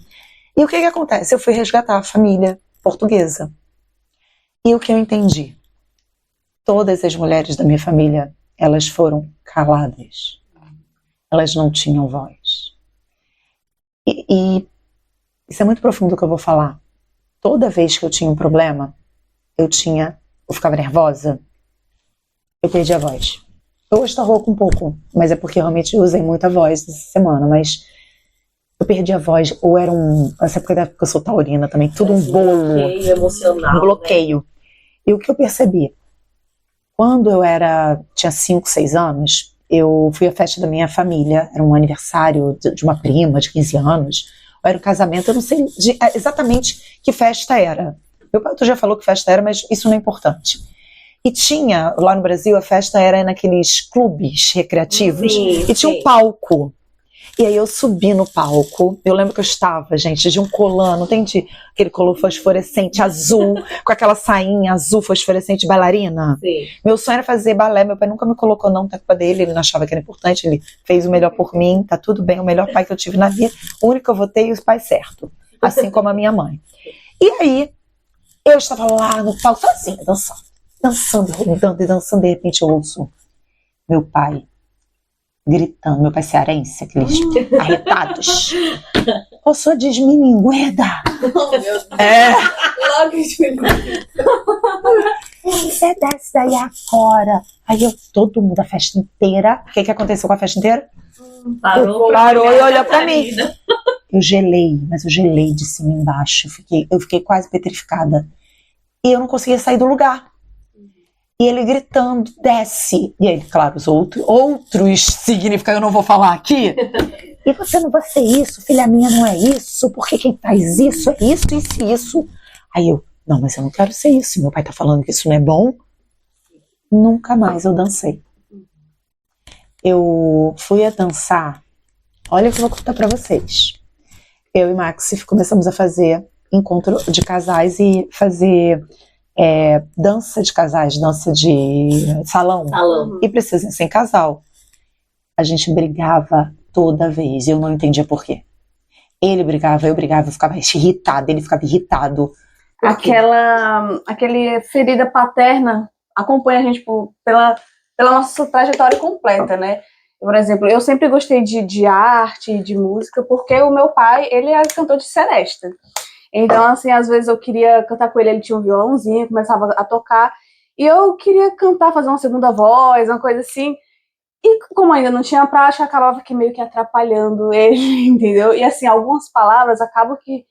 E o que acontece? Eu fui resgatar a família portuguesa. E o que eu entendi? Todas as mulheres da minha família, elas foram caladas. Elas não tinham voz. E isso é muito profundo o que eu vou falar. Toda vez que eu tinha um problema, eu ficava nervosa, eu perdi a voz. Eu hoje estou rouca um pouco, mas é porque eu realmente usei muita voz essa semana, mas eu perdi a voz, ou era essa época que eu sou taurina também, tudo um bolo, bloqueio emocional, um bloqueio. Né? E o que eu percebi? Quando eu tinha 5, 6 anos, eu fui à festa da minha família, era um aniversário de uma prima de 15 anos, era um casamento, eu não sei exatamente que festa era. Meu pai já falou que festa era, mas isso não é importante. E tinha, lá no Brasil, a festa era naqueles clubes recreativos, e tinha um palco. E aí eu subi no palco, eu lembro que eu estava, gente, de um colã, não tem aquele colã fosforescente azul, com aquela sainha azul fosforescente bailarina? Sim. Meu sonho era fazer balé, meu pai nunca me colocou não, tá culpa dele, ele não achava que era importante, ele fez o melhor por mim, tá tudo bem, o melhor pai que eu tive na vida, o único que eu votei e o pai certo, assim como a minha mãe. E aí, eu estava lá no palco, sozinha, dançando, rodando e dançando, de repente eu ouço meu pai gritando. Meu pai cearense, aqueles arretados. Eu sou desminingueda. Oh, meu Deus. Logo Você desce daí agora. Aí todo mundo, a festa inteira. O que aconteceu com a festa inteira? Parou e olhou pra mim. Eu gelei, mas eu gelei de cima e embaixo. Eu fiquei quase petrificada. E eu não conseguia sair do lugar. E ele gritando, desce. E ele, claro, os outros significa, eu não vou falar aqui. E você não vai ser isso, filha minha não é isso, porque quem faz isso é isso, isso e isso. Aí eu, não, mas eu não quero ser isso. Meu pai tá falando que isso não é bom. Nunca mais eu dancei. Eu fui a dançar. Olha o que eu vou contar pra vocês. Eu e Maxi começamos a fazer encontro de casais e fazer dança de casais, dança de salão. E precisa ser em casal. A gente brigava toda vez. Eu não entendia por quê. Ele brigava, eu brigava, eu ficava irritada, ele ficava irritado. Aquele ferida paterna acompanha a gente pela nossa trajetória completa, né? Por exemplo, eu sempre gostei de arte, de música, porque o meu pai, ele era cantor de seresta. Então, assim, às vezes eu queria cantar com ele, ele tinha um violãozinho, começava a tocar, e eu queria cantar, fazer uma segunda voz, uma coisa assim. E como ainda não tinha prática, acabava que meio que atrapalhando ele, entendeu? E assim, algumas palavras acabam que,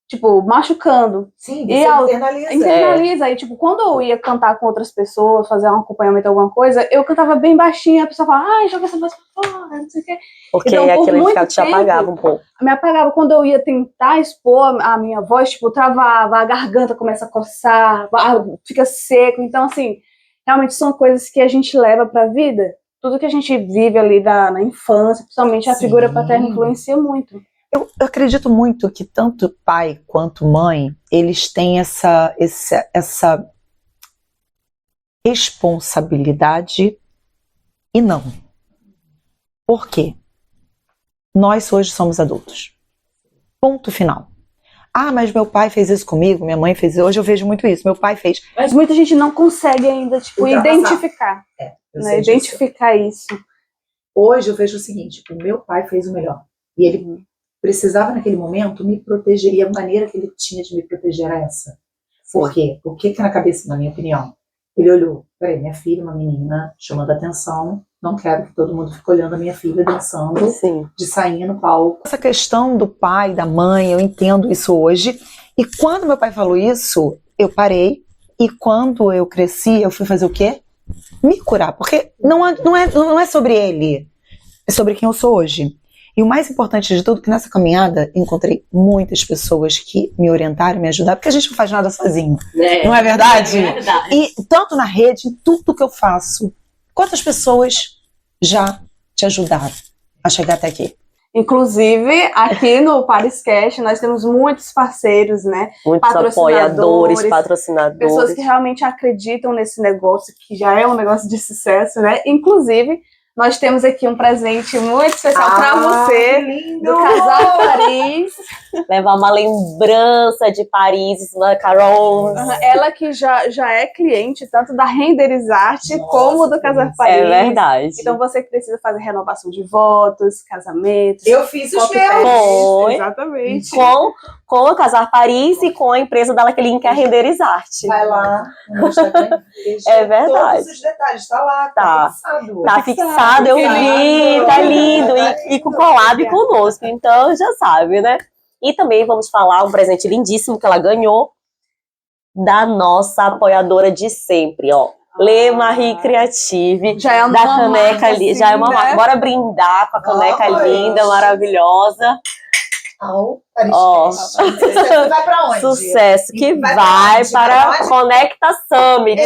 tipo, machucando. Sim, você internaliza. E tipo, quando eu ia cantar com outras pessoas, fazer um acompanhamento, alguma coisa, eu cantava bem baixinho, a pessoa falava, ai, joga essa voz pra fora, não sei o quê. Porque então, aquele ficava te apagava um pouco. Me apagava. Quando eu ia tentar expor a minha voz, tipo, travava, a garganta começa a coçar, fica seco. Então, assim, realmente são coisas que a gente leva pra vida. Tudo que a gente vive ali na infância, principalmente a figura paterna, influencia muito. Eu acredito muito que tanto pai quanto mãe, eles têm essa responsabilidade e não. Por quê? Nós hoje somos adultos. Ponto final. Ah, mas meu pai fez isso comigo, minha mãe fez isso. Hoje eu vejo muito isso. Meu pai fez. Mas muita gente não consegue ainda, tipo, identificar. Identificar isso. Hoje eu vejo o seguinte, o meu pai fez o melhor. E ele precisava naquele momento me proteger. E a maneira que ele tinha de me proteger era essa. Por quê? O que na cabeça, na minha opinião? Ele olhou, peraí, minha filha, uma menina, chamando a atenção, não quero que todo mundo fique olhando a minha filha dançando, de sair no palco. Essa questão do pai, da mãe, eu entendo isso hoje. E quando meu pai falou isso, eu parei. E quando eu cresci, eu fui fazer o quê? Me curar. Porque não é sobre ele, é sobre quem eu sou hoje. E o mais importante de tudo, que nessa caminhada encontrei muitas pessoas que me orientaram, me ajudaram, porque a gente não faz nada sozinho. Não é verdade? É verdade. E tanto na rede, em tudo que eu faço, quantas pessoas já te ajudaram a chegar até aqui? Inclusive, aqui no Pariscast, nós temos muitos parceiros, né? Muitos apoiadores, patrocinadores. Pessoas que realmente acreditam nesse negócio, que já é um negócio de sucesso, né? Inclusive, nós temos aqui um presente muito especial para você, do Casar Paris. Levar uma lembrança de Paris, da Carol. Ela que já é cliente tanto da Renderizarte como do Casar Paris. É verdade. Então você que precisa fazer renovação de votos, casamentos. Eu fiz os Foi. Exatamente. Com a Casar Paris e com a empresa dela que linka a Renderizarte. Vai lá no Instagram. É verdade. Todos os detalhes, tá lá, Tá fixado. Tá fixado, eu vi, tá lindo. E com collab conosco, então já sabe, né? E também vamos falar um presente lindíssimo que ela ganhou da nossa apoiadora de sempre, ó. Le Marie Creative, já é uma da caneca ali, assim, já é uma né? marca. Bora brindar com a caneca linda, maravilhosa. Ó, Sucesso vai pra onde? Sucesso que Vai vai pra para onde? Conecta Summit.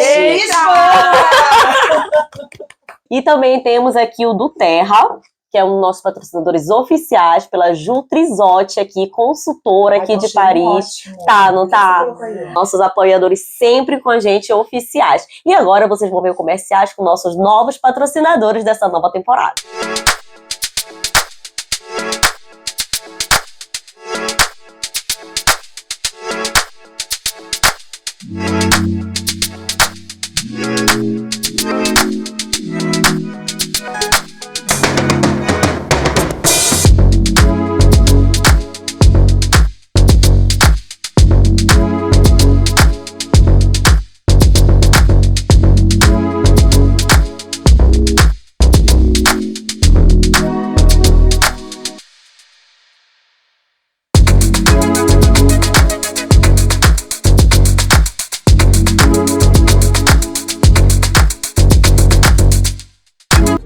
E também temos aqui o do Terra, que é um dos nossos patrocinadores oficiais, pela Ju Trisotti aqui, consultora aqui de Paris. Ótimo. Tá, não tá? Nossos apoiadores sempre com a gente, oficiais. E agora vocês vão ver comerciais com nossos novos patrocinadores dessa nova temporada.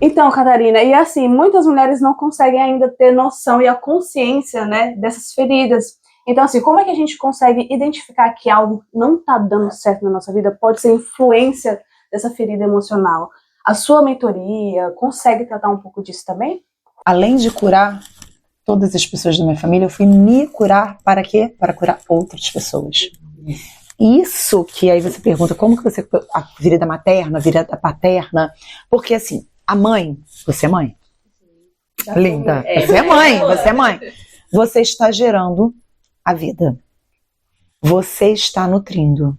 Então, Catarina, e assim, muitas mulheres não conseguem ainda ter noção e a consciência, né, dessas feridas. Então, assim, como é que a gente consegue identificar que algo não está dando certo na nossa vida? Pode ser influência dessa ferida emocional. A sua mentoria consegue tratar um pouco disso também? Além de curar todas as pessoas da minha família, eu fui me curar para quê? Para curar outras pessoas. Isso que aí você pergunta, como que você... A ferida materna, a ferida paterna... Porque assim, a mãe... Você é mãe? Linda. Você é mãe, você é mãe. Você está gerando a vida. Você está nutrindo.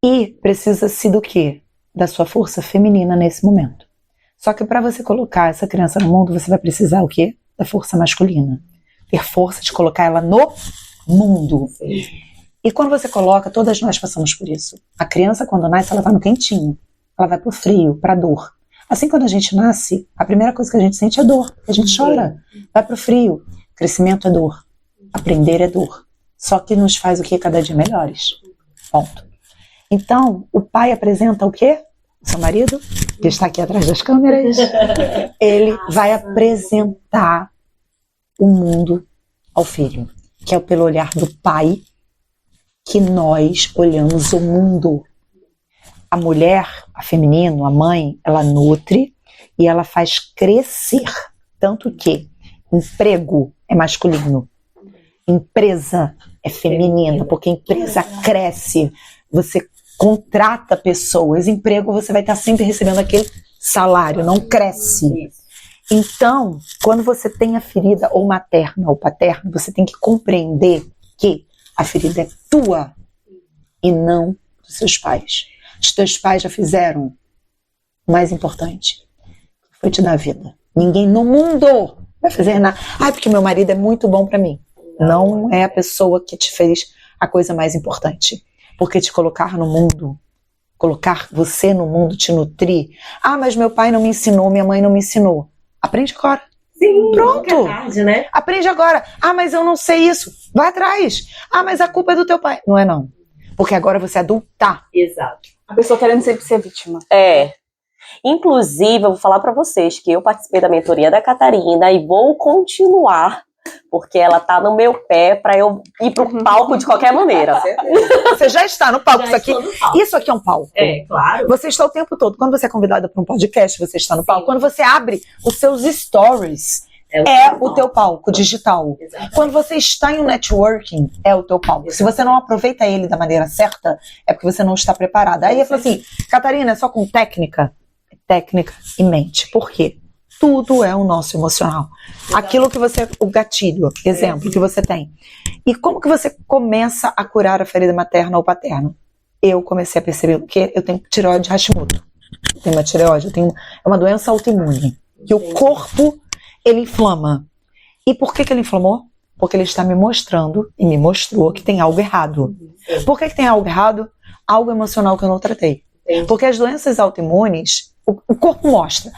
E precisa-se do quê? Da sua força feminina nesse momento. Só que para você colocar essa criança no mundo, você vai precisar o quê? Da força masculina. Ter força de colocar ela no mundo. E quando você coloca, todas nós passamos por isso. A criança, quando nasce, ela vai no quentinho. Ela vai pro frio, pra dor. Assim, quando a gente nasce, a primeira coisa que a gente sente é dor. A gente chora. Vai pro frio. Crescimento é dor. Aprender é dor. Só que nos faz o quê? Cada dia melhores. Ponto. Então, o pai apresenta o quê? O seu marido, que está aqui atrás das câmeras, ele vai apresentar o mundo ao filho, que é pelo olhar do pai que nós olhamos o mundo. A mulher, a feminino, a mãe, ela nutre e ela faz crescer, tanto que emprego é masculino, empresa é feminina, porque a empresa cresce, você contrata pessoas, emprego você vai estar sempre recebendo aquele salário, não cresce. Então, quando você tem a ferida ou materna ou paterna, você tem que compreender que a ferida é tua e não dos seus pais. Os teus pais já fizeram o mais importante, foi te dar a vida. Ninguém no mundo vai fazer nada. Porque meu marido é muito bom pra mim. Não é a pessoa que te fez a coisa mais importante. Porque te colocar no mundo, colocar você no mundo, te nutrir. Mas meu pai não me ensinou, minha mãe não me ensinou. Aprende agora. Sim, pronto. É tarde, né? Aprende agora. Mas eu não sei isso. Vai atrás. Mas a culpa é do teu pai. Não é não. Porque agora você é adulta. Exato. A pessoa querendo sempre ser vítima. Inclusive, eu vou falar para vocês que eu participei da mentoria da Catarina e vou continuar, porque ela tá no meu pé para eu ir pro palco de qualquer maneira. Você já está no palco. Já Isso aqui, estou no palco. isso aqui é um palco. Claro. Você está o tempo todo. Quando você é convidada para um podcast, você está no palco. Quando você abre os seus stories, é o teu palco digital. Exatamente. Quando você está em um networking, é o teu palco. Se você não aproveita ele da maneira certa, é porque você não está preparada. Aí eu falo assim, Catarina, é só com técnica? Técnica e mente. Por quê? Tudo é o nosso emocional. Aquilo que você... O gatilho, exemplo, que você tem. E como que você começa a curar a ferida materna ou paterna? Eu comecei a perceber que eu tenho tireoide Hashimoto. Eu tenho uma tireoide, é uma doença autoimune. Que o corpo, ele inflama. E por que ele inflamou? Porque ele está me mostrando, e me mostrou, que tem algo errado. Por que tem algo errado? Algo emocional que eu não tratei. Porque as doenças autoimunes, o corpo mostra.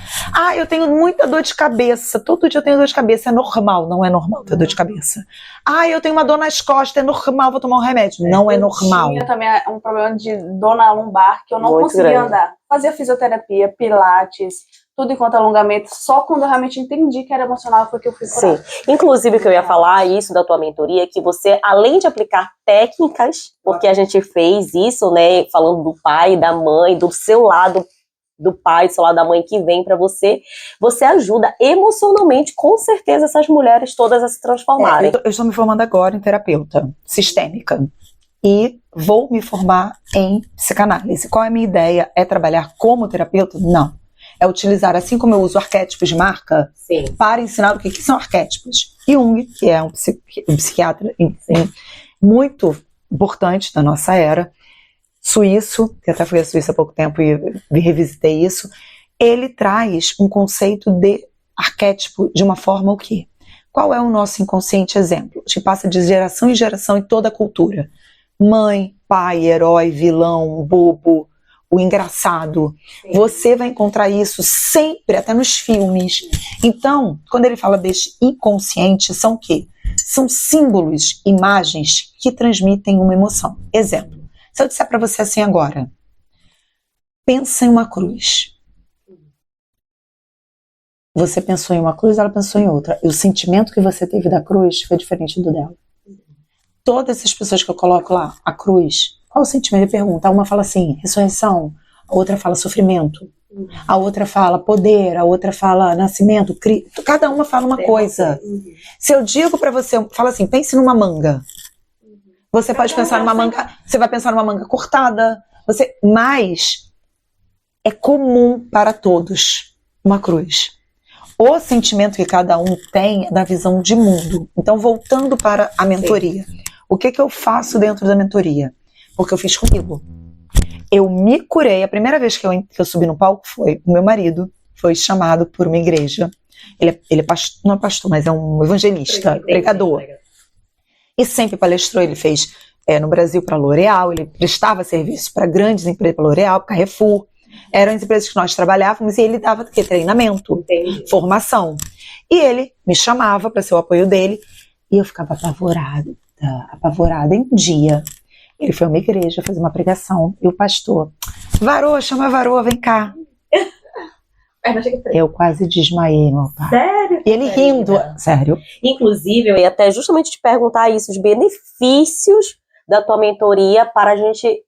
Eu tenho muita dor de cabeça. Todo dia eu tenho dor de cabeça. É normal. Não é normal ter dor de cabeça. Eu tenho uma dor nas costas. É normal, vou tomar um remédio. Não é normal. Eu tinha também um problema de dor na lombar, que eu não Muito conseguia grande. andar. Fazia fisioterapia, pilates, tudo enquanto alongamento. Só quando eu realmente entendi que era emocional foi que eu fui curar. Sim. Inclusive, o que eu ia falar, isso da tua mentoria, que você, além de aplicar técnicas, porque a gente fez isso, né, falando do pai, da mãe, do seu lado do pai, do seu lado da mãe que vem pra você, você ajuda emocionalmente, com certeza, essas mulheres todas a se transformarem. Eu estou me formando agora em terapeuta sistêmica. E vou me formar em psicanálise. Qual é a minha ideia? É trabalhar como terapeuta? Não. É utilizar, assim como eu uso arquétipos de marca, Sim. para ensinar o que são arquétipos. Jung, que é um psiquiatra muito importante da nossa era, suíço, que até fui à Suíça há pouco tempo e revisitei isso, ele traz um conceito de arquétipo de uma forma o quê? Qual é o nosso inconsciente exemplo? Que passa de geração em geração em toda a cultura. Mãe, pai, herói, vilão, bobo, o engraçado. Sim. Você vai encontrar isso sempre, até nos filmes. Então, quando ele fala deste inconsciente, são o quê? São símbolos, imagens que transmitem uma emoção. Exemplo, se eu disser para você assim agora, pensa em uma cruz. Você pensou em uma cruz, ela pensou em outra. E o sentimento que você teve da cruz foi diferente do dela. Todas essas pessoas que eu coloco lá, a cruz, qual o sentimento? Ele pergunta. Uma fala assim, ressurreição. A outra fala sofrimento. A outra fala poder. A outra fala nascimento. Cada uma fala uma coisa. Se eu digo pra você, fala assim, pense numa manga. Você pode pensar numa manga, você vai pensar numa manga cortada. Mas é comum para todos uma cruz. O sentimento que cada um tem é da visão de mundo. Então, voltando para a mentoria. O que eu faço dentro da mentoria? Porque eu fiz comigo. Eu me curei. A primeira vez que eu subi no palco foi o meu marido. Foi chamado por uma igreja. Ele é pastor, não é pastor, mas é um evangelista, pregador. E sempre palestrou. Ele fez no Brasil para a L'Oréal. Ele prestava serviço para grandes empresas, para a L'Oréal, para Carrefour. Eram as empresas que nós trabalhávamos e ele dava treinamento, formação. E ele me chamava para ser o apoio dele. E eu ficava apavorada. Em um dia, ele foi a uma igreja fazer uma pregação e o pastor, Varô, chama a Varô, vem cá. Eu quase desmaiei no altar. Sério? E ele rindo. Sério. Inclusive, eu ia até justamente te perguntar isso, os benefícios da tua mentoria para a gente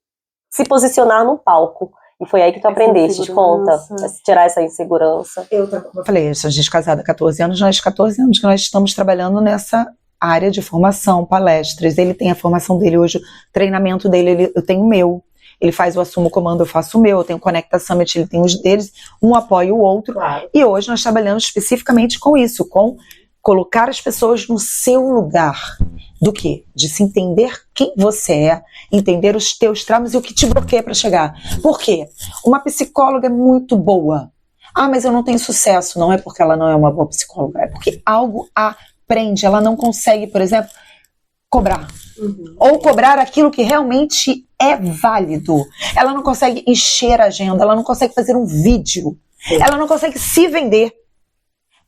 se posicionar no palco. E foi aí que tu aprendeste, conta, tirar essa insegurança. Eu falei, a gente é casada há 14 anos, nós 14 anos que nós estamos trabalhando nessa área de formação, palestras. Ele tem a formação dele hoje, o treinamento dele, eu tenho o meu. Ele faz o Assumo Comando, eu faço o meu. Eu tenho o Conecta Summit, ele tem os deles. Um apoia o outro. Claro. E hoje nós trabalhamos especificamente com isso, com colocar as pessoas no seu lugar. Do quê? De se entender quem você é, entender os teus traumas e o que te bloqueia para chegar. Por quê? Uma psicóloga é muito boa. Ah, mas eu não tenho sucesso. Não é porque ela não é uma boa psicóloga, é porque algo aprende. Ela não consegue, por exemplo, cobrar. Ou cobrar aquilo que realmente é válido. Ela não consegue encher a agenda, ela não consegue fazer um vídeo. Ela não consegue se vender.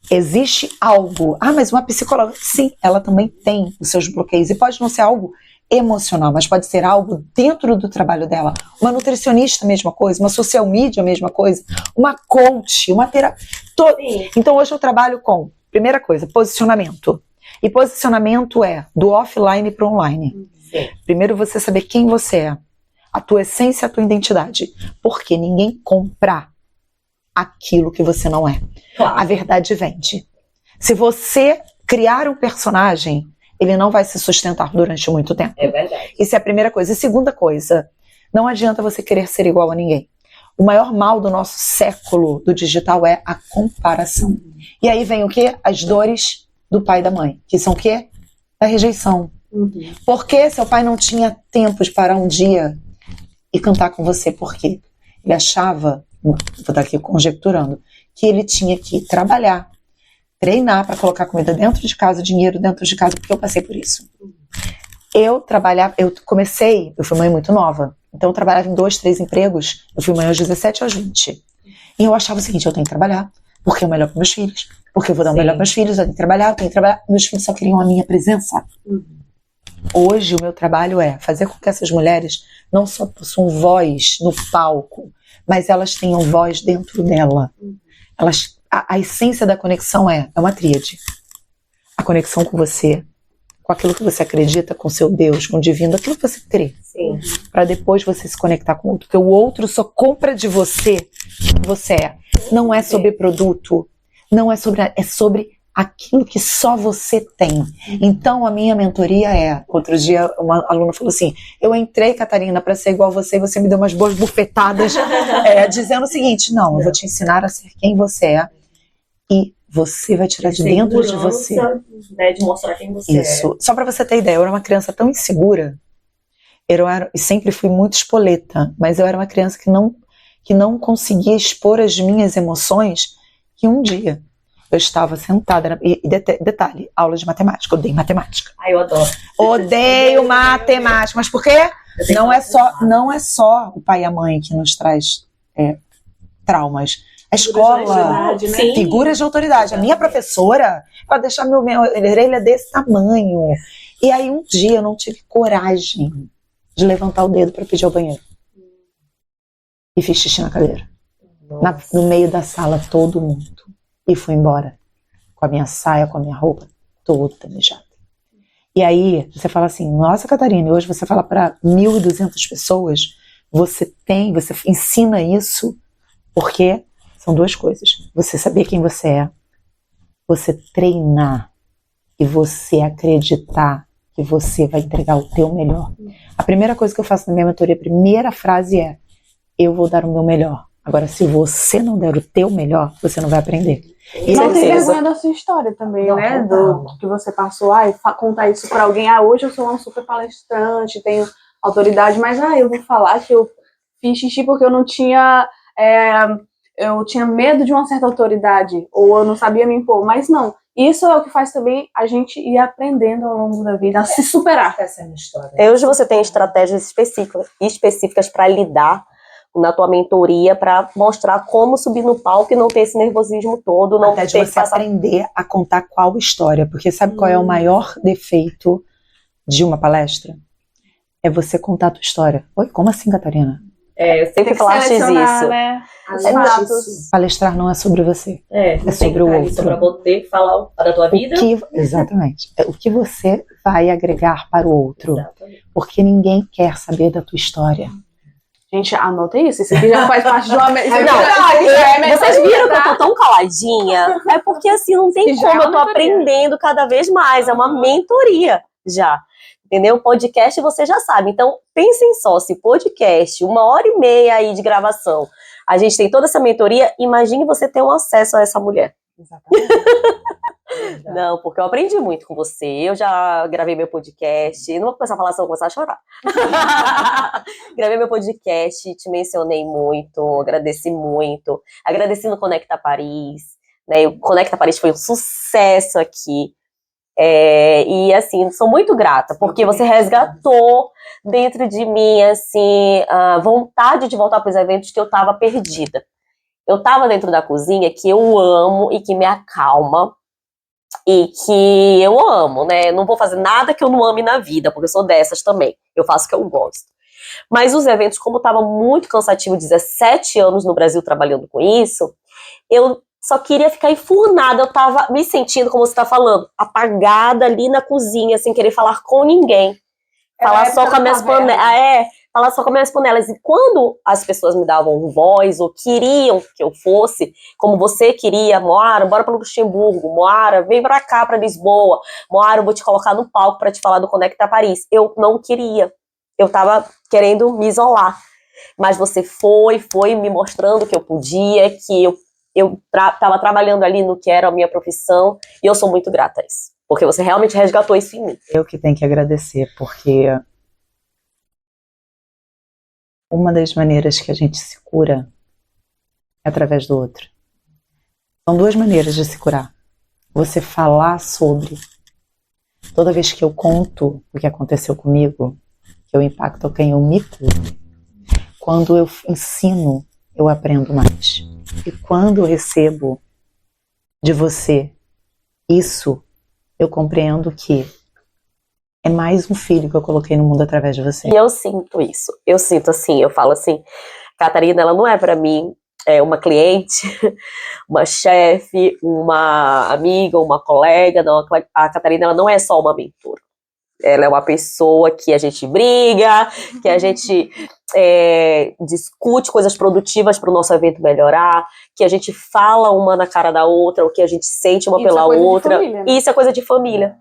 Existe algo. Ah, mas uma psicóloga, sim, ela também tem os seus bloqueios. E pode não ser algo emocional, mas pode ser algo dentro do trabalho dela. Uma nutricionista, mesma coisa. Uma social media, mesma coisa. Uma coach, uma terapia. Então hoje eu trabalho com, primeira coisa, posicionamento. E posicionamento é do offline para o online. Primeiro você saber quem você é. A tua essência, a tua identidade. Porque ninguém compra aquilo que você não é. Claro. A verdade vende. Se você criar um personagem, ele não vai se sustentar durante muito tempo. É verdade. Isso é a primeira coisa. E segunda coisa, não adianta você querer ser igual a ninguém. O maior mal do nosso século do digital é a comparação. E aí vem o quê? As dores do pai e da mãe. Que são o quê? A rejeição. Porque seu pai não tinha tempo de parar um dia e cantar com você? Por quê? Ele achava, vou estar aqui conjecturando, que ele tinha que trabalhar, treinar para colocar comida dentro de casa, dinheiro dentro de casa, porque eu passei por isso. Eu fui mãe muito nova, então eu trabalhava em 2, 3 empregos, eu fui mãe aos 17 aos 20. E eu achava o seguinte, eu tenho que trabalhar, porque é o melhor para meus filhos, porque eu vou dar o melhor para meus filhos, eu tenho que trabalhar, meus filhos só queriam a minha presença. Hoje o meu trabalho é fazer com que essas mulheres não só possuam voz no palco, mas elas tenham voz dentro dela. A essência da conexão é uma tríade. A conexão com você, com aquilo que você acredita, com seu Deus, com o divino, aquilo que você crê. Para depois você se conectar com o outro. Porque o outro só compra de você o que você é. Não é sobre produto, é sobre aquilo que só você tem. Então a minha mentoria outro dia uma aluna falou assim, eu entrei, Catarina, para ser igual a você e você me deu umas boas bufetadas dizendo o seguinte, não, eu vou te ensinar a ser quem você é e você vai tirar de dentro de você. Né, de mostrar quem você é. Isso. Só para você ter ideia, eu era uma criança tão insegura, e sempre fui muito espoleta, mas eu era uma criança que não conseguia expor as minhas emoções, que um dia eu estava sentada, detalhe, aula de matemática, odeio matemática. Ai, eu adoro. Odeio matemática, mas por quê? Não é só o pai e a mãe que nos traz traumas. A escola, figuras de autoridade. A minha professora, ela deixava minha orelha desse tamanho. E aí um dia eu não tive coragem de levantar o dedo para pedir ao banheiro. E fiz xixi na cadeira. No meio da sala, todo mundo. e fui embora. Com a minha saia, com a minha roupa, toda mijada. E aí, você fala assim, nossa, Catarina, e hoje você fala para 1.200 pessoas, você ensina isso, porque são duas coisas. Você saber quem você é, você treinar e você acreditar que você vai entregar o teu melhor. A primeira coisa que eu faço na minha mentoria, a primeira frase é, eu vou dar o meu melhor. Agora, se você não der o teu melhor, você não vai aprender. E não tem vergonha da sua história também, Não, né? não. Do que você passou. Contar isso pra alguém. Hoje eu sou uma super palestrante, tenho autoridade, mas eu vou falar que eu fiz xixi porque eu não tinha... eu tinha medo de uma certa autoridade, ou eu não sabia me impor. Mas não, isso é o que faz também a gente ir aprendendo ao longo da vida, a se superar. Essa é a minha história. Hoje você tem estratégias específicas para lidar na tua mentoria, para mostrar como subir no palco e não ter esse nervosismo todo, não Até ter de que você passar... aprender a contar qual história, porque sabe qual é o maior defeito de uma palestra? É você contar a tua história. Oi, como assim, Catarina? Eu sempre falaste isso. Né? Os fatos. Palestrar não é sobre você. É sobre o outro. Para poder falar da tua vida. Exatamente. É o que você vai agregar para o outro. Exatamente. Porque ninguém quer saber da tua história. Gente, anota isso. Isso aqui já faz parte de uma... Vocês viram que eu tô tão caladinha? É porque assim, não tem Já como, é eu tô uma mentoria. aprendendo cada vez mais. É uma mentoria já. Entendeu? Podcast você já sabe. Então, pensem só, se podcast, 1h30 aí de gravação, a gente tem toda essa mentoria, imagine você ter um acesso a essa mulher. Exatamente. Não, porque eu aprendi muito com você. Eu já gravei meu podcast. Não vou começar a falar, senão eu vou começar a chorar. Gravei meu podcast, te mencionei muito, agradeci muito. Agradeci no Conecta Paris. Né? O Conecta Paris foi um sucesso aqui. E assim, sou muito grata, porque você resgatou dentro de mim, assim, a vontade de voltar para os eventos que eu estava perdida. Eu estava dentro da cozinha que eu amo e que me acalma. E que eu amo, né? Não vou fazer nada que eu não ame na vida, porque eu sou dessas também. Eu faço o que eu gosto. Mas os eventos, como estava muito cansativo, 17 anos no Brasil trabalhando com isso, eu só queria ficar enfurnada. Eu tava me sentindo, como você tá falando, apagada ali na cozinha, sem querer falar com ninguém. Falar só com as minhas panelas. Falar só com as minhas panelas. E quando as pessoas me davam voz, ou queriam que eu fosse, como você queria, Moara, bora para Luxemburgo, Moara, vem pra cá, pra Lisboa, Moara, eu vou te colocar no palco para te falar do Conecta Paris. Eu não queria. Eu tava querendo me isolar. Mas você foi me mostrando que eu podia, que eu tava trabalhando ali no que era a minha profissão, e eu sou muito grata a isso. Porque você realmente resgatou isso em mim. Eu que tenho que agradecer, porque uma das maneiras que a gente se cura é através do outro. São duas maneiras de se curar. Você falar sobre. Toda vez que eu conto o que aconteceu comigo, que eu impacto quem eu me curo. Quando eu ensino, eu aprendo mais. E quando eu recebo de você isso, eu compreendo que é mais um filho que eu coloquei no mundo através de você. E eu sinto isso. Eu sinto assim, eu falo assim, Catarina, ela não é pra mim uma cliente, uma chefe, uma amiga, uma colega. Não, a Catarina, ela não é só uma mentora. Ela é uma pessoa que a gente briga, que a gente discute coisas produtivas para o nosso evento melhorar, que a gente fala uma na cara da outra, o que a gente sente uma pela outra. Família, né? Isso é coisa de família.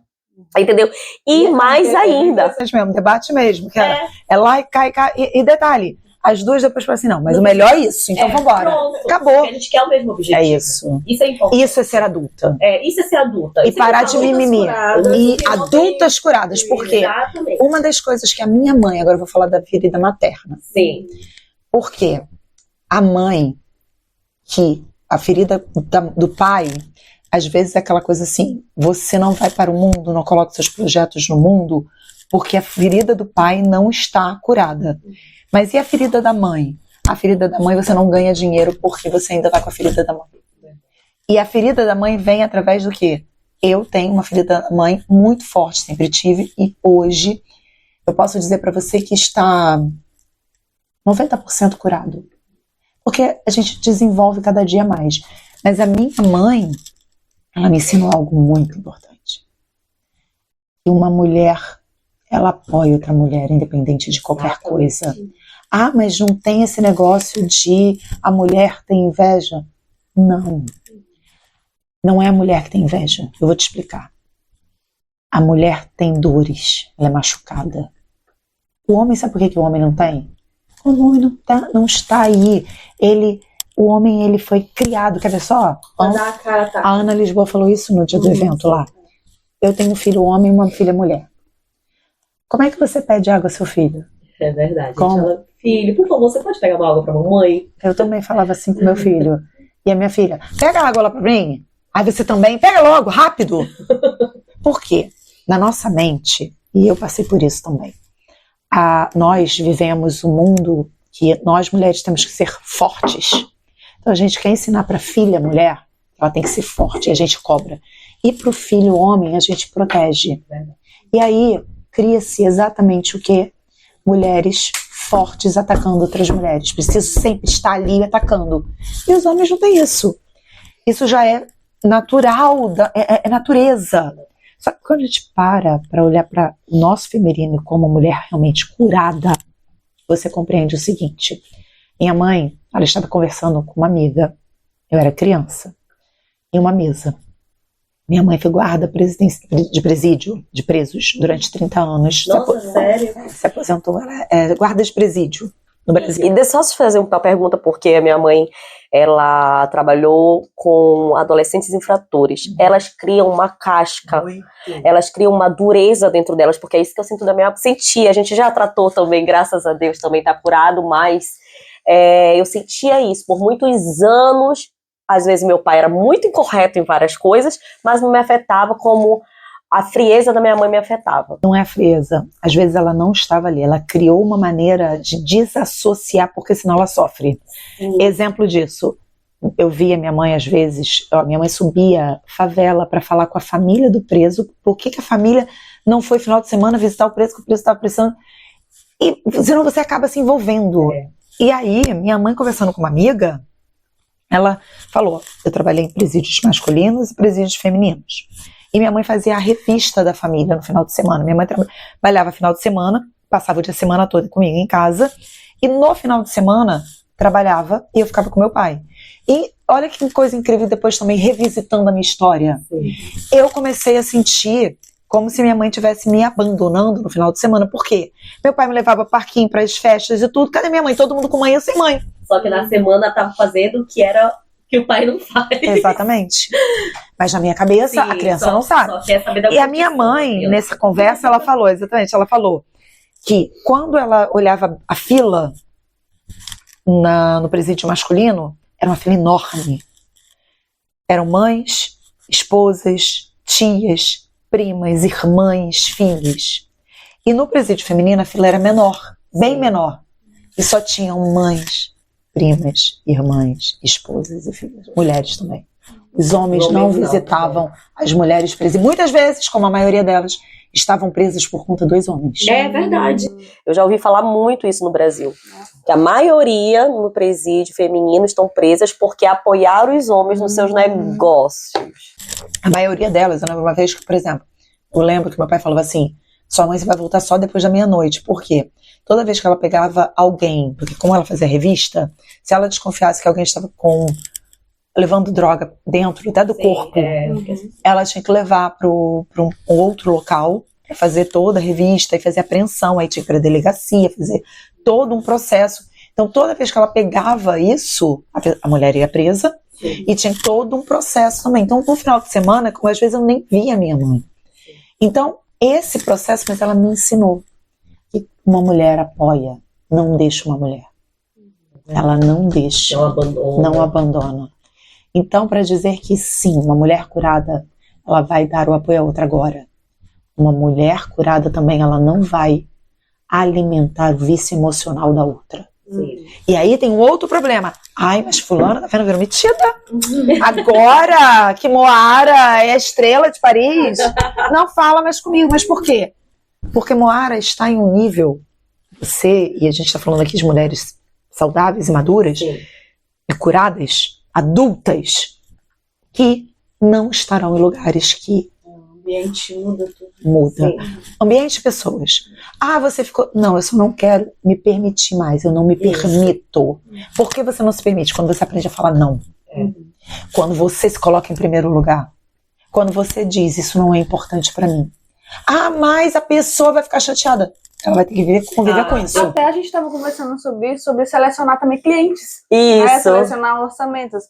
Entendeu? E mais ainda. Mesmo, debate mesmo. Que é lá e cai. E detalhe, as duas depois falam assim, não, mas o melhor é isso, então vambora. Pronto. Acabou. Porque a gente quer o mesmo objetivo. É isso. Isso é importante. Isso é ser adulta. Isso é ser adulta. E parar de mimimi. E adultas curadas. Porque exatamente. Uma das coisas que a minha mãe, agora eu vou falar da ferida materna. Sim. Porque a mãe, que a ferida do pai, às vezes é aquela coisa assim, você não vai para o mundo, não coloca seus projetos no mundo, porque a ferida do pai não está curada. Mas e a ferida da mãe? A ferida da mãe você não ganha dinheiro porque você ainda está com a ferida da mãe. E a ferida da mãe vem através do quê? Eu tenho uma ferida da mãe muito forte, sempre tive, e hoje eu posso dizer para você que está 90% curado. Porque a gente desenvolve cada dia mais. Mas a minha mãe, ela me ensinou algo muito importante. Que uma mulher, ela apoia outra mulher, independente de qualquer coisa. Ah, mas não tem esse negócio de a mulher tem inveja? Não. Não é a mulher que tem inveja. Eu vou te explicar. A mulher tem dores, ela é machucada. O homem, sabe por que o homem não tem? O homem não está aí. O homem, ele foi criado, quer ver só? A Ana Lisboa falou isso no dia do evento lá. Eu tenho um filho homem e uma filha mulher. Como é que você pede água ao seu filho? É verdade. Como? Fala, filho, por favor, você pode pegar uma água pra mamãe? Eu também falava assim com meu filho. E a minha filha, pega a água lá pra mim. Aí você também, pega logo, rápido. Por quê? Na nossa mente, e eu passei por isso também, nós vivemos um mundo que nós mulheres temos que ser fortes. Então a gente quer ensinar para a filha mulher, ela tem que ser forte, e a gente cobra. E para o filho homem, a gente protege. E aí cria-se exatamente o que? Mulheres fortes atacando outras mulheres. Preciso sempre estar ali atacando. E os homens não têm isso. Isso já é natural, é natureza. Só que quando a gente para olhar para o nosso feminino como mulher realmente curada, você compreende o seguinte. Minha mãe, ela estava conversando com uma amiga, eu era criança, em uma mesa. Minha mãe foi guarda de presídio, de presos, durante 30 anos. Nossa, sério? Se aposentou, ela é guarda de presídio no Brasil. E deixa eu só te fazer uma pergunta, porque a minha mãe, ela trabalhou com adolescentes infratores. Elas criam uma casca, elas criam uma dureza dentro delas, porque é isso que eu sinto da minha... Senti, a gente já tratou também, graças a Deus, também tá curado, mas eu sentia isso por muitos anos. Às vezes meu pai era muito incorreto em várias coisas, mas não me afetava como a frieza da minha mãe me afetava. Não é a frieza. Às vezes ela não estava ali. Ela criou uma maneira de desassociar, porque senão ela sofre. Sim. Exemplo disso. Eu via minha mãe, às vezes, minha mãe subia favela para falar com a família do preso, por que a família não foi final de semana visitar o preso, que o preso estava precisando. E senão você acaba se envolvendo. E aí, minha mãe conversando com uma amiga, ela falou, eu trabalhei em presídios masculinos e presídios femininos. E minha mãe fazia a revista da família no final de semana. Minha mãe trabalhava final de semana, passava o dia de semana toda comigo em casa. E no final de semana, trabalhava e eu ficava com meu pai. E olha que coisa incrível, depois também revisitando a minha história. Sim. Eu comecei a sentir como se minha mãe estivesse me abandonando no final de semana. Por quê? Meu pai me levava para parquinho, para as festas e tudo. Cadê minha mãe? Todo mundo com mãe, eu sem mãe. Só que na semana estava fazendo o que era... que o pai não faz. Exatamente. Mas na minha cabeça, sim, a criança não sabe. Só quer saber da e a minha mãe, nessa conversa, ela falou, exatamente, ela falou que quando ela olhava a fila no presídio masculino, era uma fila enorme. Eram mães, esposas, tias, primas, irmãs, filhas. E no presídio feminino, a fila era menor, bem menor. E só tinham mães, primas, irmãs, esposas e filhas, mulheres também. Os homens não visitavam as mulheres presas. E muitas vezes, como a maioria delas, estavam presas por conta dos homens. É verdade. Eu já ouvi falar muito isso no Brasil. Que a maioria no presídio feminino estão presas porque apoiaram os homens nos seus negócios. A maioria delas, eu lembro uma vez que, por exemplo, eu lembro que meu pai falava assim, sua mãe vai voltar só depois da meia-noite. Por quê? Toda vez que ela pegava alguém, porque como ela fazia revista, se ela desconfiasse que alguém estava levando droga dentro até do corpo, ela tinha que levar para um outro local para fazer toda a revista e fazer apreensão, aí tinha que ir para a delegacia, fazer todo um processo. Então toda vez que ela pegava isso, a mulher ia presa. Sim. E tinha todo um processo também. Então no final de semana, como às vezes eu nem via a minha mãe. Então esse processo, mas ela me ensinou que uma mulher apoia, não deixa uma mulher. Ela não deixa, não abandona. Então, para dizer que sim, uma mulher curada, ela vai dar o apoio a outra agora. Uma mulher curada também, ela não vai alimentar o vício emocional da outra. Sim. E aí tem um outro problema. Ai, mas fulana tá vendo metida? Agora que Moara é a estrela de Paris, não fala mais comigo. Mas por quê? Porque Moara está em um nível, e a gente está falando aqui de mulheres saudáveis e maduras, sim, e curadas, adultas, que não estarão em lugares que O ambiente muda tudo. muda. Sim. Ambiente de pessoas. Você ficou... Não, eu só não quero me permitir mais, eu não me Isso. permito. Por que você não se permite? Quando você aprende a falar não. Quando você se coloca em primeiro lugar. Quando você diz, isso não é importante pra mim. Mas a pessoa vai ficar chateada. Ela vai ter que conviver com isso. Até a gente estava conversando sobre selecionar também clientes. Né? Isso. Selecionar orçamentos.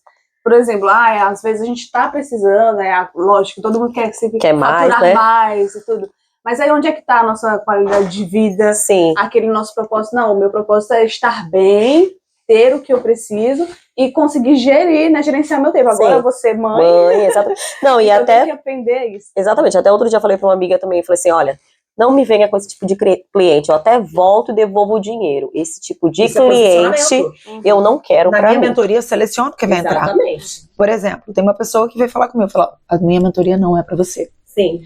Por exemplo, às vezes a gente está precisando, lógico, todo mundo quer Mais, faturar né? mais e tudo. Mas aí onde é que está a nossa qualidade de vida? Sim. Aquele nosso propósito? Não, o meu propósito é estar bem, ter o que eu preciso e conseguir gerir, né? Gerenciar meu tempo. Agora Sim. você, mãe, Mãe, exatamente. Não, e eu até... tenho que aprender isso. Exatamente. Até outro dia eu falei pra uma amiga também, falei assim, olha, não me venha com esse tipo de cliente, eu até volto e devolvo o dinheiro. Esse tipo de Isso é cliente posicionamento. eu não quero Na pra minha mim. mentoria, eu seleciono quem vai entrar. Exatamente. Por exemplo, tem uma pessoa que veio falar comigo, falou, a minha mentoria não é pra você. Sim.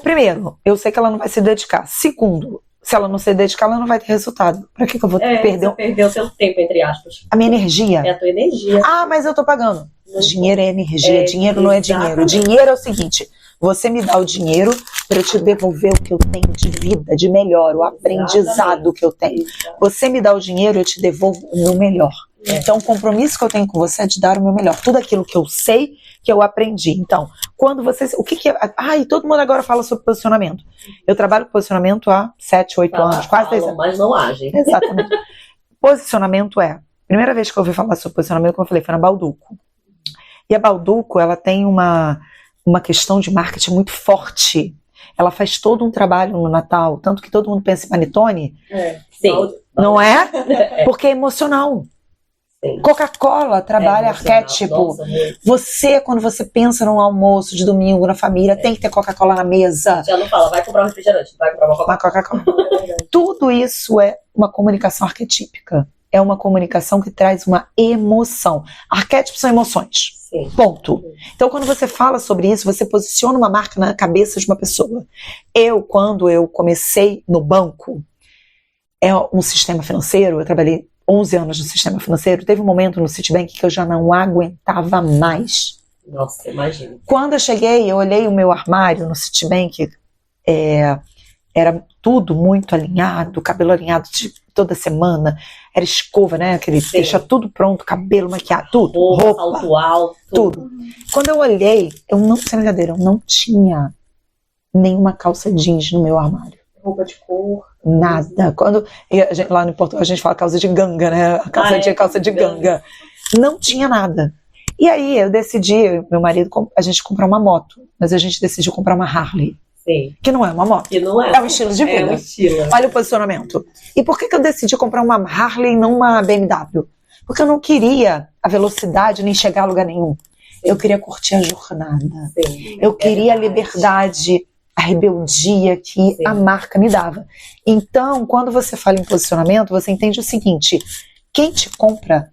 Primeiro, eu sei que ela não vai se dedicar. Segundo, se ela não se dedicar, ela não vai ter resultado. Pra que eu vou perder Você perdeu seu tempo, entre aspas. a minha energia? É a tua energia. Mas eu tô pagando. Não Dinheiro é energia, É, dinheiro não é dinheiro. exatamente. Dinheiro é o seguinte, você me dá o dinheiro para eu te devolver o que eu tenho de vida, de melhor, o aprendizado que eu tenho. Você me dá o dinheiro, eu te devolvo o meu melhor. Então, o compromisso que eu tenho com você é de dar o meu melhor. Tudo aquilo que eu sei, que eu aprendi. Então, quando você... O que é... e todo mundo agora fala sobre posicionamento. Eu trabalho com posicionamento há 7, 8 anos, quase 10 anos. Mas não agem. Exatamente. Posicionamento primeira vez que eu ouvi falar sobre posicionamento, como eu falei, foi na Balduco. E a Balduco, ela tem uma questão de marketing muito forte. Ela faz todo um trabalho no Natal, tanto que todo mundo pensa em panetone, Sim. não é? Porque é emocional. Sim. Coca-Cola trabalha emocional. arquétipo. Nossa, muito. Você, quando você pensa num almoço de domingo na família, tem que ter Coca-Cola na mesa. Já não fala, vai comprar um refrigerante, vai comprar uma Uma Coca-Cola. Coca-Cola. Tudo isso é uma comunicação arquetípica. É uma comunicação que traz uma emoção. Arquétipos são emoções. Sim. Ponto. Então, quando você fala sobre isso, você posiciona uma marca na cabeça de uma pessoa. Quando eu comecei no banco, um sistema financeiro, eu trabalhei 11 anos no sistema financeiro, teve um momento no Citibank que eu já não aguentava mais. Nossa, imagina. Quando eu cheguei, eu olhei o meu armário no Citibank, era tudo muito alinhado, cabelo alinhado toda semana, era escova, né? Deixa tudo pronto, cabelo, maquiado, tudo, roupa, salto alto. tudo. Quando eu olhei, sem brincadeira, eu não tinha nenhuma calça jeans no meu armário. Roupa de cor. Nada. Lá no Portugal a gente fala calça de ganga, né? Calça de ganga. Não tinha nada. E aí eu decidi, meu marido, a gente comprar uma moto, mas a gente decidiu comprar uma Harley. Sim. Que não é uma moto. Que não é. É um estilo de vida. É um estilo. Olha o posicionamento. E por que eu decidi comprar uma Harley e não uma BMW? Porque eu não queria a velocidade nem chegar a lugar nenhum. Eu queria curtir a jornada. Sim. Eu queria a liberdade, a rebeldia que a marca me dava. Então, quando você fala em posicionamento, você entende o seguinte: quem te compra,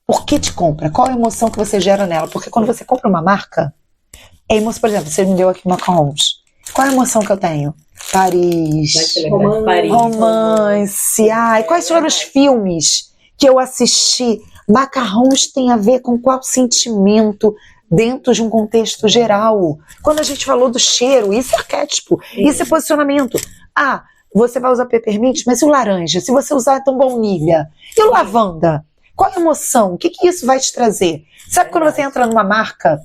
por que te compra? Qual a emoção que você gera nela? Porque quando você compra uma marca, é emoção. Por exemplo, você me deu aqui uma Macarons. Qual a emoção que eu tenho? Paris, romance. Quais foram os filmes que eu assisti? Macarrons tem a ver com qual sentimento dentro de um contexto geral. Quando a gente falou do cheiro, isso é arquétipo, isso é posicionamento. Você vai usar peppermint, mas e o laranja? Se você usar então baunilha. E o lavanda? Qual a emoção? O que isso vai te trazer? Sabe quando você entra numa marca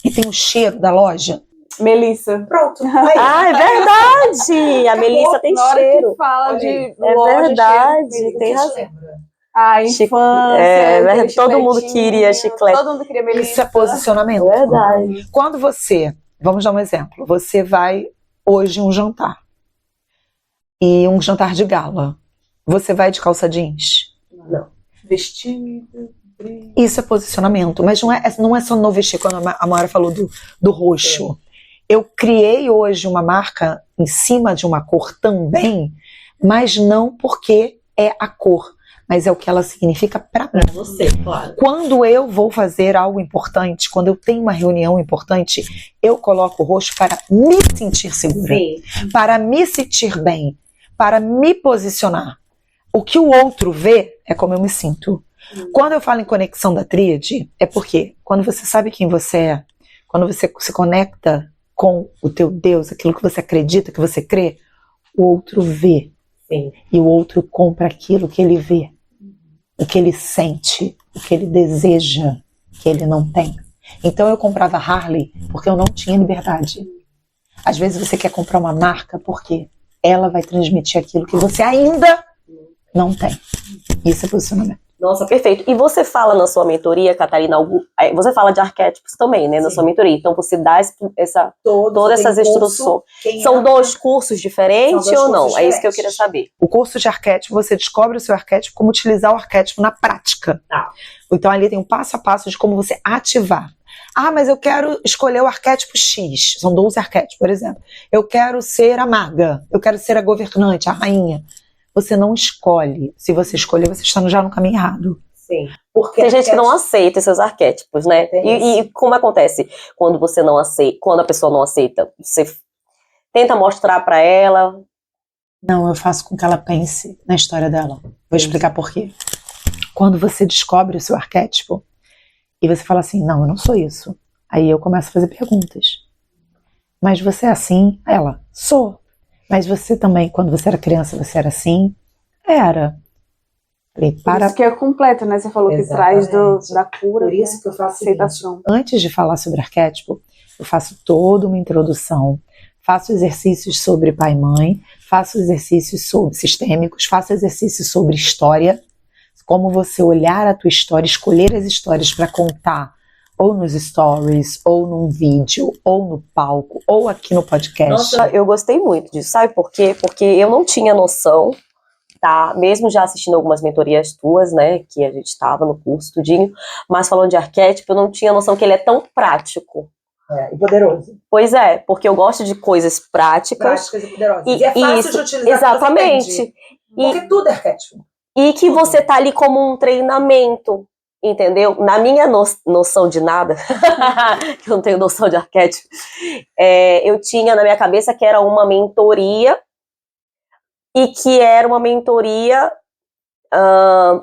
e tem o cheiro da loja? Melissa. Pronto. É verdade! A Melissa tem Na hora cheiro. que fala de É loja, verdade, cheiro, tem razão. A infância. Verdade, todo mundo chicletinho, queria chiclete. Todo mundo queria Melissa. Isso é posicionamento. Verdade. Quando vamos dar um exemplo, você vai hoje em um jantar, e um jantar de gala, você vai de calça jeans? Não. Vestido. Isso é posicionamento, mas não é só no vestir, quando a Mara falou do roxo. Eu criei hoje uma marca em cima de uma cor também, mas não porque é a cor, mas é o que ela significa para mim. Pra você, claro. Quando eu vou fazer algo importante, quando eu tenho uma reunião importante, eu coloco o roxo para me sentir segura, Sim. para me sentir bem, para me posicionar. O que o outro vê é como eu me sinto. Quando eu falo em conexão da tríade, é porque quando você sabe quem você é, quando você se conecta com o teu Deus, aquilo que você acredita, que você crê, o outro vê. Sim. E o outro compra aquilo que ele vê, o que ele sente, o que ele deseja, que ele não tem. Então eu comprava Harley porque eu não tinha liberdade. Às vezes você quer comprar uma marca porque ela vai transmitir aquilo que você ainda não tem. Isso é posicionamento. Nossa, perfeito. E você fala na sua mentoria, Catarina, você fala de arquétipos também, né, na Sim. sua mentoria. Então você dá todas essas instruções. é São 2 cursos diferentes São 2 ou não? cursos É isso que eu diferentes. queria saber. O curso de arquétipo, você descobre o seu arquétipo, como utilizar o arquétipo na prática. Tá. Então ali tem um passo a passo de como você ativar. Ah, mas eu quero escolher o arquétipo X. São 12 arquétipos, por exemplo. Eu quero ser a maga. Eu quero ser a governante, a rainha. Você não escolhe. Se você escolher, você está já no caminho errado. Sim. Porque Tem gente que não aceita esses arquétipos, né? E como acontece quando você não aceita, quando a pessoa não aceita? Você tenta mostrar pra ela. Não, eu faço com que ela pense na história dela. Vou explicar por quê. Quando você descobre o seu arquétipo e você fala assim, não, eu não sou isso. Aí eu começo a fazer perguntas. Mas você é assim? Ela, sou. Mas você também, quando você era criança, você era assim? Era. Falei, para. Isso que é completo, né? Você falou que traz da cura, Por isso que eu faço aceitação. Antes de falar sobre arquétipo, eu faço toda uma introdução, faço exercícios sobre pai e mãe, faço exercícios sobre sistêmicos, faço exercícios sobre história, como você olhar a tua história, escolher as histórias para contar, ou nos stories, ou num vídeo, ou no palco, ou aqui no podcast. Nossa, eu gostei muito disso. Sabe por quê? Porque eu não tinha noção, tá? Mesmo já assistindo algumas mentorias tuas, né? Que a gente estava no curso, tudinho. Mas falando de arquétipo, eu não tinha noção que ele é tão prático. E poderoso. Pois é, porque eu gosto de coisas práticas. Práticas e poderosas. E é fácil de utilizar. Exatamente. Porque tudo é arquétipo. E que você tá ali como um treinamento. Entendeu? Na minha noção de nada, que eu não tenho noção de arquétipo, eu tinha na minha cabeça que era uma mentoria e que era uma mentoria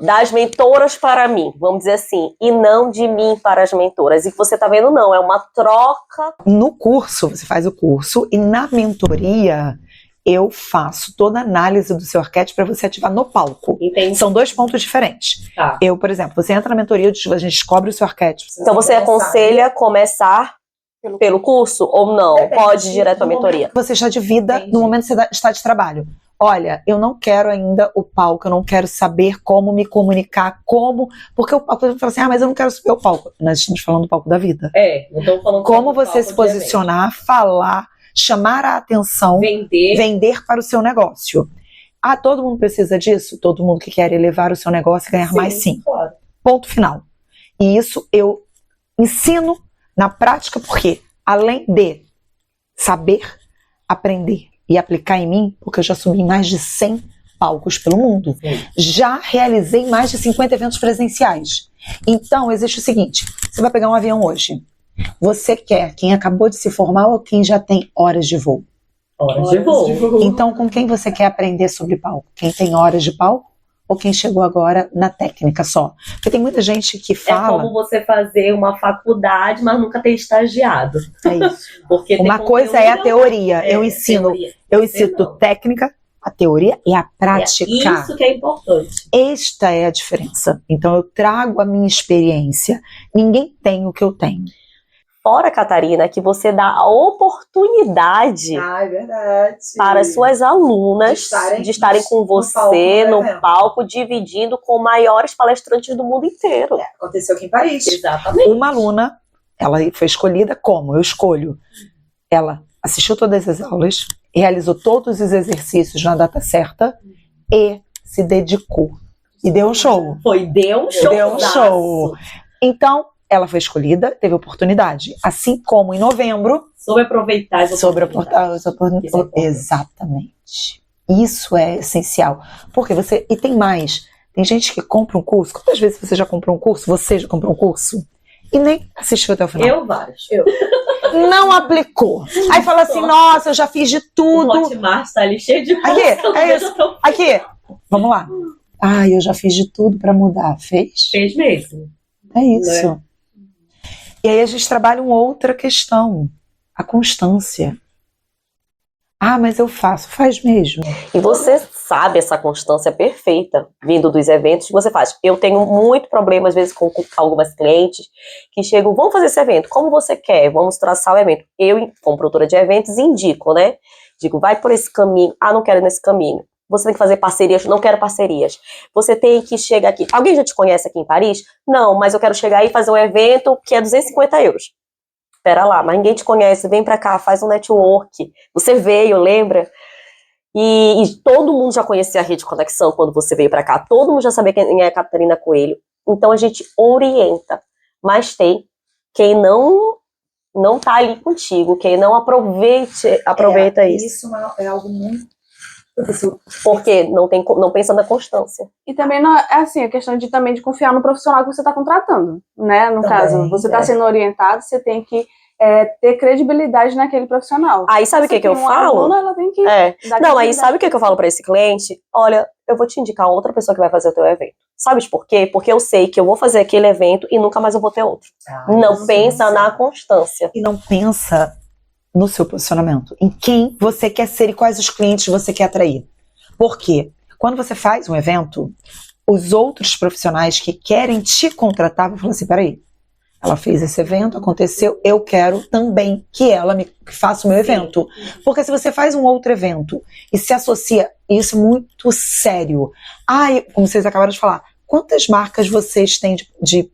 das mentoras para mim, vamos dizer assim, e não de mim para as mentoras. E que você tá vendo, não, é uma troca. No curso, você faz o curso e na mentoria eu faço toda a análise do seu arquétipo para você ativar no palco. Entendi. São 2 pontos diferentes. Tá. Eu, por exemplo, você entra na mentoria, a gente descobre o seu arquétipo. Então você aconselha começar pelo curso ou não? Depende. Pode ir direto à mentoria? Você está de vida Entendi. no momento que você está de trabalho. Olha, eu não quero ainda o palco, eu não quero saber como me comunicar, porque o palco, você fala assim, mas eu não quero subir o palco. Nós estamos falando do palco da vida. Não tô falando Como só do você se palco de posicionar, falar, chamar a atenção, evento. vender para o seu negócio. Ah, todo mundo precisa disso? Todo mundo que quer elevar o seu negócio e ganhar mais, sim. Claro. Ponto final. E isso eu ensino na prática, porque além de saber, aprender e aplicar em mim, porque eu já subi em mais de 100 palcos pelo mundo. Sim. Já realizei mais de 50 eventos presenciais. Então, existe o seguinte, você vai pegar um avião hoje. Você quer quem acabou de se formar ou quem já tem horas de voo? Horas de voo. Então, com quem você quer aprender sobre palco? Quem tem horas de palco ou quem chegou agora na técnica só? Porque tem muita gente que É fala... como você fazer uma faculdade, mas nunca ter estagiado. É isso. Porque ter Uma coisa é a conteúdo teoria. é Eu ensino não. técnica, a teoria e a prática. Isso que é importante. Esta é a diferença. Então eu trago a minha experiência. Ninguém tem o que eu tenho. Fora, Catarina, que você dá a oportunidade É verdade. para as suas alunas de estarem com você no palco, dividindo com maiores palestrantes do mundo inteiro. Aconteceu aqui em Paris. Exatamente. Uma aluna, ela foi escolhida como? Eu escolho. Ela assistiu todas as aulas, realizou todos os exercícios na data certa e se dedicou. E deu um show. Deu um show. Deu um show. Então, ela foi escolhida, teve oportunidade. Assim como em novembro, Soube aproveitar as oportunidades. Exatamente. Isso é essencial. Porque você. E tem mais. Tem gente que compra um curso. Quantas vezes você já comprou um curso? Você já comprou um curso? E nem assistiu até o final. Vários. Não aplicou. Aí fala assim: nossa, eu já fiz de O tudo. Hotmart tá ali cheio de Aqui, é isso. Aqui, vamos lá. Eu já fiz de tudo pra mudar. Fez? Fez mesmo. É isso. E aí a gente trabalha uma outra questão, a constância. Ah, mas eu faço. Faz mesmo. E você sabe essa constância perfeita vindo dos eventos que você faz. Eu tenho muito problema, às vezes, com algumas clientes que chegam, vamos fazer esse evento, como você quer, vamos traçar o evento. Eu, como produtora de eventos, indico, né? Digo, vai por esse caminho. Ah, não quero ir nesse caminho. Você tem que fazer parcerias, não quero parcerias. Você tem que chegar aqui. Alguém já te conhece aqui em Paris? Não, mas eu quero chegar aí e fazer um evento que é 250 euros. Espera lá, mas ninguém te conhece, vem pra cá, faz um network. Você veio, lembra? E todo mundo já conhecia a Rede Conexão quando você veio pra cá. Todo mundo já sabia quem é a Catarina Coelho. Então a gente orienta. Mas tem quem não tá ali contigo, quem não aproveita isso. Isso é algo muito... Porque não pensa na constância. E também não, é assim, a questão também de confiar no profissional que você está contratando, né? No Também, caso, você está sendo orientado, você tem que ter credibilidade naquele profissional. Aí sabe o que eu falo? Aluna, ela tem que Não, aí credibilidade. sabe o que eu falo pra esse cliente? Olha, eu vou te indicar outra pessoa que vai fazer o teu evento. Sabe por quê? Porque eu sei que eu vou fazer aquele evento e nunca mais eu vou ter outro. Não pensa na constância. E não pensa no seu posicionamento, em quem você quer ser e quais os clientes você quer atrair. Por quê? Quando você faz um evento, os outros profissionais que querem te contratar vão falar assim, peraí, ela fez esse evento, aconteceu, eu quero também que ela me faça o meu evento. Porque se você faz um outro evento e se associa, isso é muito sério. Como vocês acabaram de falar, quantas marcas vocês têm de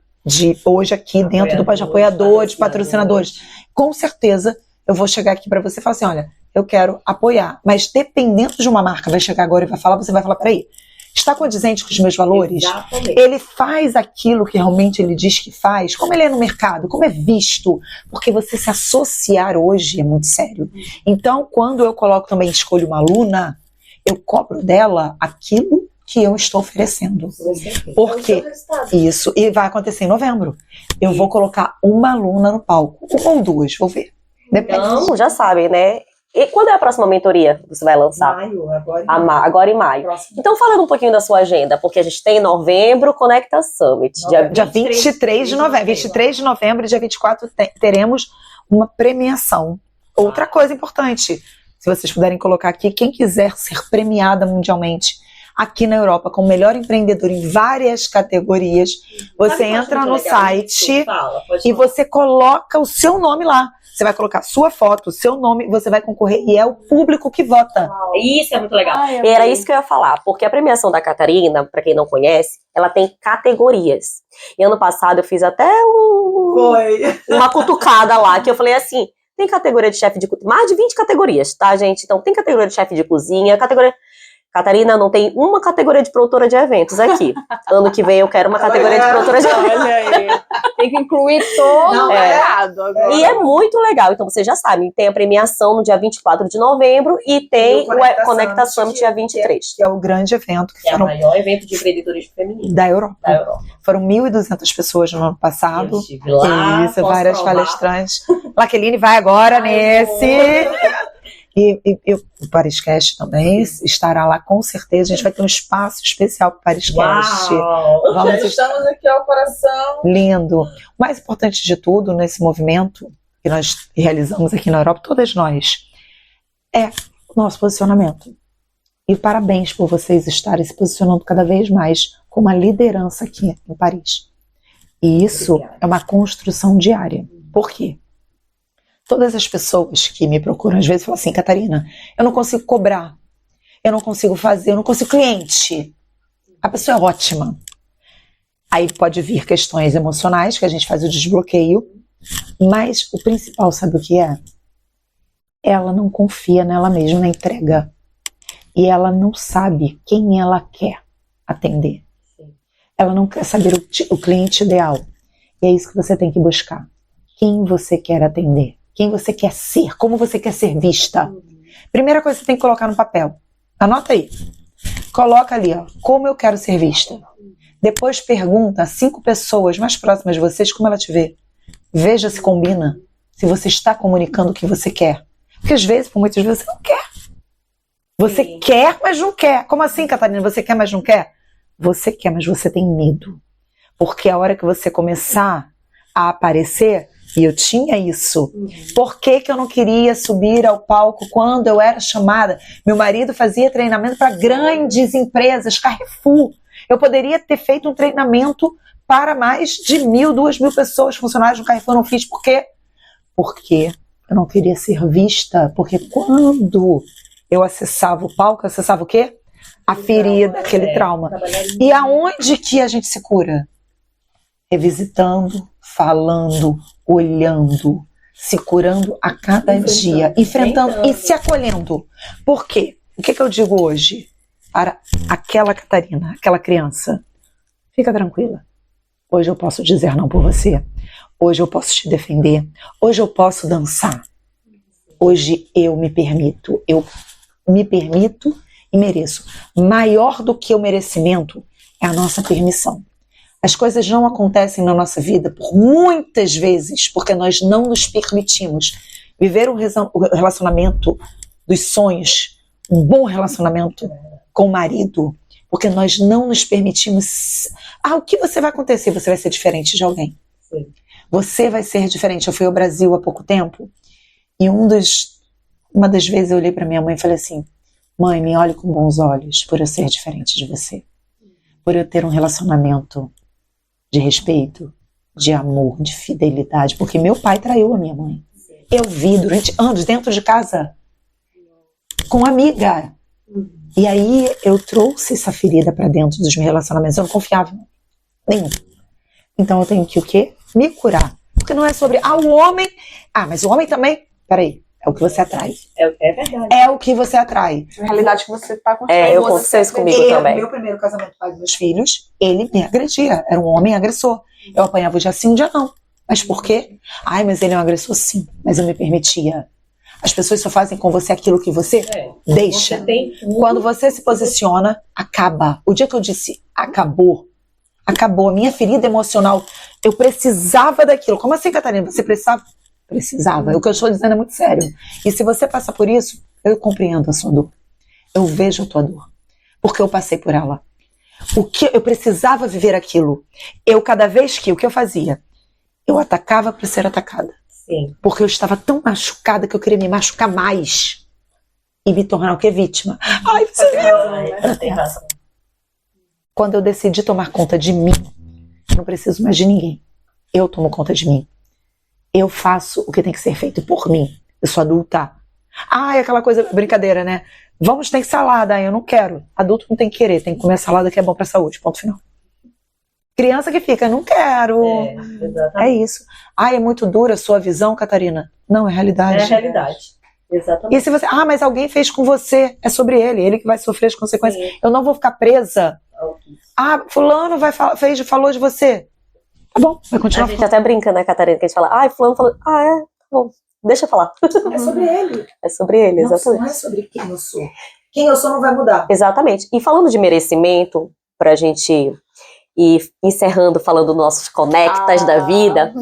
hoje aqui dentro do apoiadores, patrocinadores? Com certeza, eu vou chegar aqui para você e falar assim, olha, eu quero apoiar. Mas dependendo de uma marca, vai chegar agora e vai falar, você vai falar, peraí, está condizente com os meus valores? Exatamente. Ele faz aquilo que realmente ele diz que faz? Como ele é no mercado? Como é visto? Porque você se associar hoje é muito sério. Então, quando eu coloco também, escolho uma aluna, eu cobro dela aquilo que eu estou oferecendo. Por quê? Isso. E vai acontecer em novembro. Eu vou colocar uma aluna no palco. Uma ou duas, vou ver. Depende. Então, já sabem, né? E quando é a próxima mentoria que você vai lançar? Maio, agora. Agora em maio. Próximo. Então, falando um pouquinho da sua agenda, porque a gente tem em novembro Conecta Summit. Dia 23 de novembro. 23 de novembro e dia 24 teremos uma premiação. Outra coisa importante, se vocês puderem colocar aqui, quem quiser ser premiada mundialmente aqui na Europa como melhor empreendedor em várias categorias, você entra no site e você coloca o seu nome lá. Você vai colocar sua foto, o seu nome, você vai concorrer e é o público que vota. Isso é muito legal. E era isso que eu ia falar, porque a premiação da Catarina, pra quem não conhece, ela tem categorias. E ano passado eu fiz até uma cutucada lá, que eu falei assim, tem categoria de chefe de cozinha, mais de 20 categorias, tá, gente? Então tem categoria de chefe de cozinha, Catarina, não tem uma categoria de produtora de eventos aqui. Ano que vem eu quero uma categoria de produtora de eventos. Olha aí. Tem que incluir todo o mercado agora. E é muito legal, então vocês já sabem, tem a premiação no dia 24 de novembro e tem o Conecta Summit dia 23. Que é o grande evento que É o foram maior evento de empreendedorismo feminino da Europa. da Europa. Foram 1.200 pessoas no ano passado. Eu estive lá, Isso, posso várias provar. palestrantes. Laqueline vai agora nesse. E o Pariscast também estará lá com certeza. A gente vai ter um espaço especial para o Pariscast. Uau! Vamos Estamos aqui ao coração. Lindo. O mais importante de tudo nesse movimento que nós realizamos aqui na Europa, todas nós, é o nosso posicionamento. E parabéns por vocês estarem se posicionando cada vez mais com uma liderança aqui em Paris. E isso é uma construção diária. Por quê? Todas as pessoas que me procuram às vezes falam assim, Catarina, eu não consigo cobrar, eu não consigo fazer, eu não consigo cliente. A pessoa é ótima. Aí pode vir questões emocionais, que a gente faz o desbloqueio, mas o principal, sabe o que é? Ela não confia nela mesma, na entrega. E ela não sabe quem ela quer atender. Ela não quer saber o cliente ideal. E é isso que você tem que buscar. Quem você quer atender? Quem você quer ser? Como você quer ser vista? Primeira coisa que você tem que colocar no papel. Anota aí. Coloca ali, ó, como eu quero ser vista. Depois pergunta a 5 pessoas mais próximas de vocês como ela te vê. Veja se combina. Se você está comunicando o que você quer. Porque às vezes, por muitas vezes, você não quer. Você quer, mas não quer. Como assim, Catarina? Você quer, mas não quer? Você quer, mas você tem medo. Porque a hora que você começar a aparecer, E eu tinha isso. Por que que eu não queria subir ao palco quando eu era chamada? Meu marido fazia treinamento para grandes empresas, Carrefour. Eu poderia ter feito um treinamento para mais de 1.000, 2.000 pessoas, funcionários do Carrefour. Não fiz. Por quê? Porque eu não queria ser vista. Porque quando eu acessava o palco, eu acessava o quê? A ferida, aquele trauma. E aonde que a gente se cura? Revisitando, falando, olhando, se curando a cada dia, enfrentando e se acolhendo. Por quê? O que eu digo hoje para aquela Catarina, aquela criança? Fica tranquila. Hoje eu posso dizer não por você. Hoje eu posso te defender. Hoje eu posso dançar. Hoje eu me permito. Eu me permito e mereço. Maior do que o merecimento é a nossa permissão. As coisas não acontecem na nossa vida por muitas vezes porque nós não nos permitimos viver o relacionamento dos sonhos, um bom relacionamento com o marido, porque nós não nos permitimos. O que você vai acontecer? Você vai ser diferente de alguém. Sim. Você vai ser diferente. Eu fui ao Brasil há pouco tempo e uma das vezes eu olhei para minha mãe e falei assim: mãe, me olhe com bons olhos por eu ser diferente de você, por eu ter um relacionamento de respeito, de amor, de fidelidade, porque meu pai traiu a minha mãe. Eu vi durante anos dentro de casa com amiga. E aí eu trouxe essa ferida para dentro dos meus relacionamentos. Eu não confiava em nenhum. Então eu tenho que o quê? Me curar. Porque não é sobre o homem. Mas o homem também. Peraí. É o que você atrai. É verdade. É o que você atrai. A realidade que você tá construindo. Eu conto isso comigo também. Meu primeiro casamento, pai dos meus filhos, ele me agredia. Era um homem agressor. Eu apanhava um dia sim, um dia não. Mas por quê? Mas ele é um agressor, sim. Mas eu me permitia. As pessoas só fazem com você aquilo que você deixa. Quando você se posiciona, acaba. O dia que eu disse acabou. Acabou. A minha ferida emocional. Eu precisava daquilo. Como assim, Catarina? Você precisava? Precisava. O que eu estou dizendo é muito sério. E se você passa por isso, eu compreendo a sua dor. Eu vejo a tua dor. Porque eu passei por ela. Eu precisava viver aquilo. Cada vez que, o que eu fazia? Eu atacava para ser atacada. Sim. Porque eu estava tão machucada que eu queria me machucar mais. E me tornar o que? Vítima. Você viu? Tem razão. Quando eu decidi tomar conta de mim, não preciso mais de ninguém. Eu tomo conta de mim. Eu faço o que tem que ser feito por mim. Eu sou adulta. Aquela coisa, brincadeira, né? Tem salada. Eu não quero. Adulto não tem que querer. Tem que comer salada que é bom pra saúde. Ponto final. Criança que fica, não quero. É isso. É muito dura a sua visão, Catarina. Não, é realidade. É a realidade. Exatamente. E se você... mas alguém fez com você. É sobre ele. Ele que vai sofrer as consequências. Sim. Eu não vou ficar presa. Fulano falou de você. Tá bom, vai continuar. A gente até brinca, né, Catarina, que a gente fala, fulano falou, tá bom, deixa eu falar. É sobre ele. É sobre ele, exatamente. Não é sobre quem eu sou. Quem eu sou não vai mudar. Exatamente. E falando de merecimento, pra gente ir encerrando, falando dos nossos conectas da vida,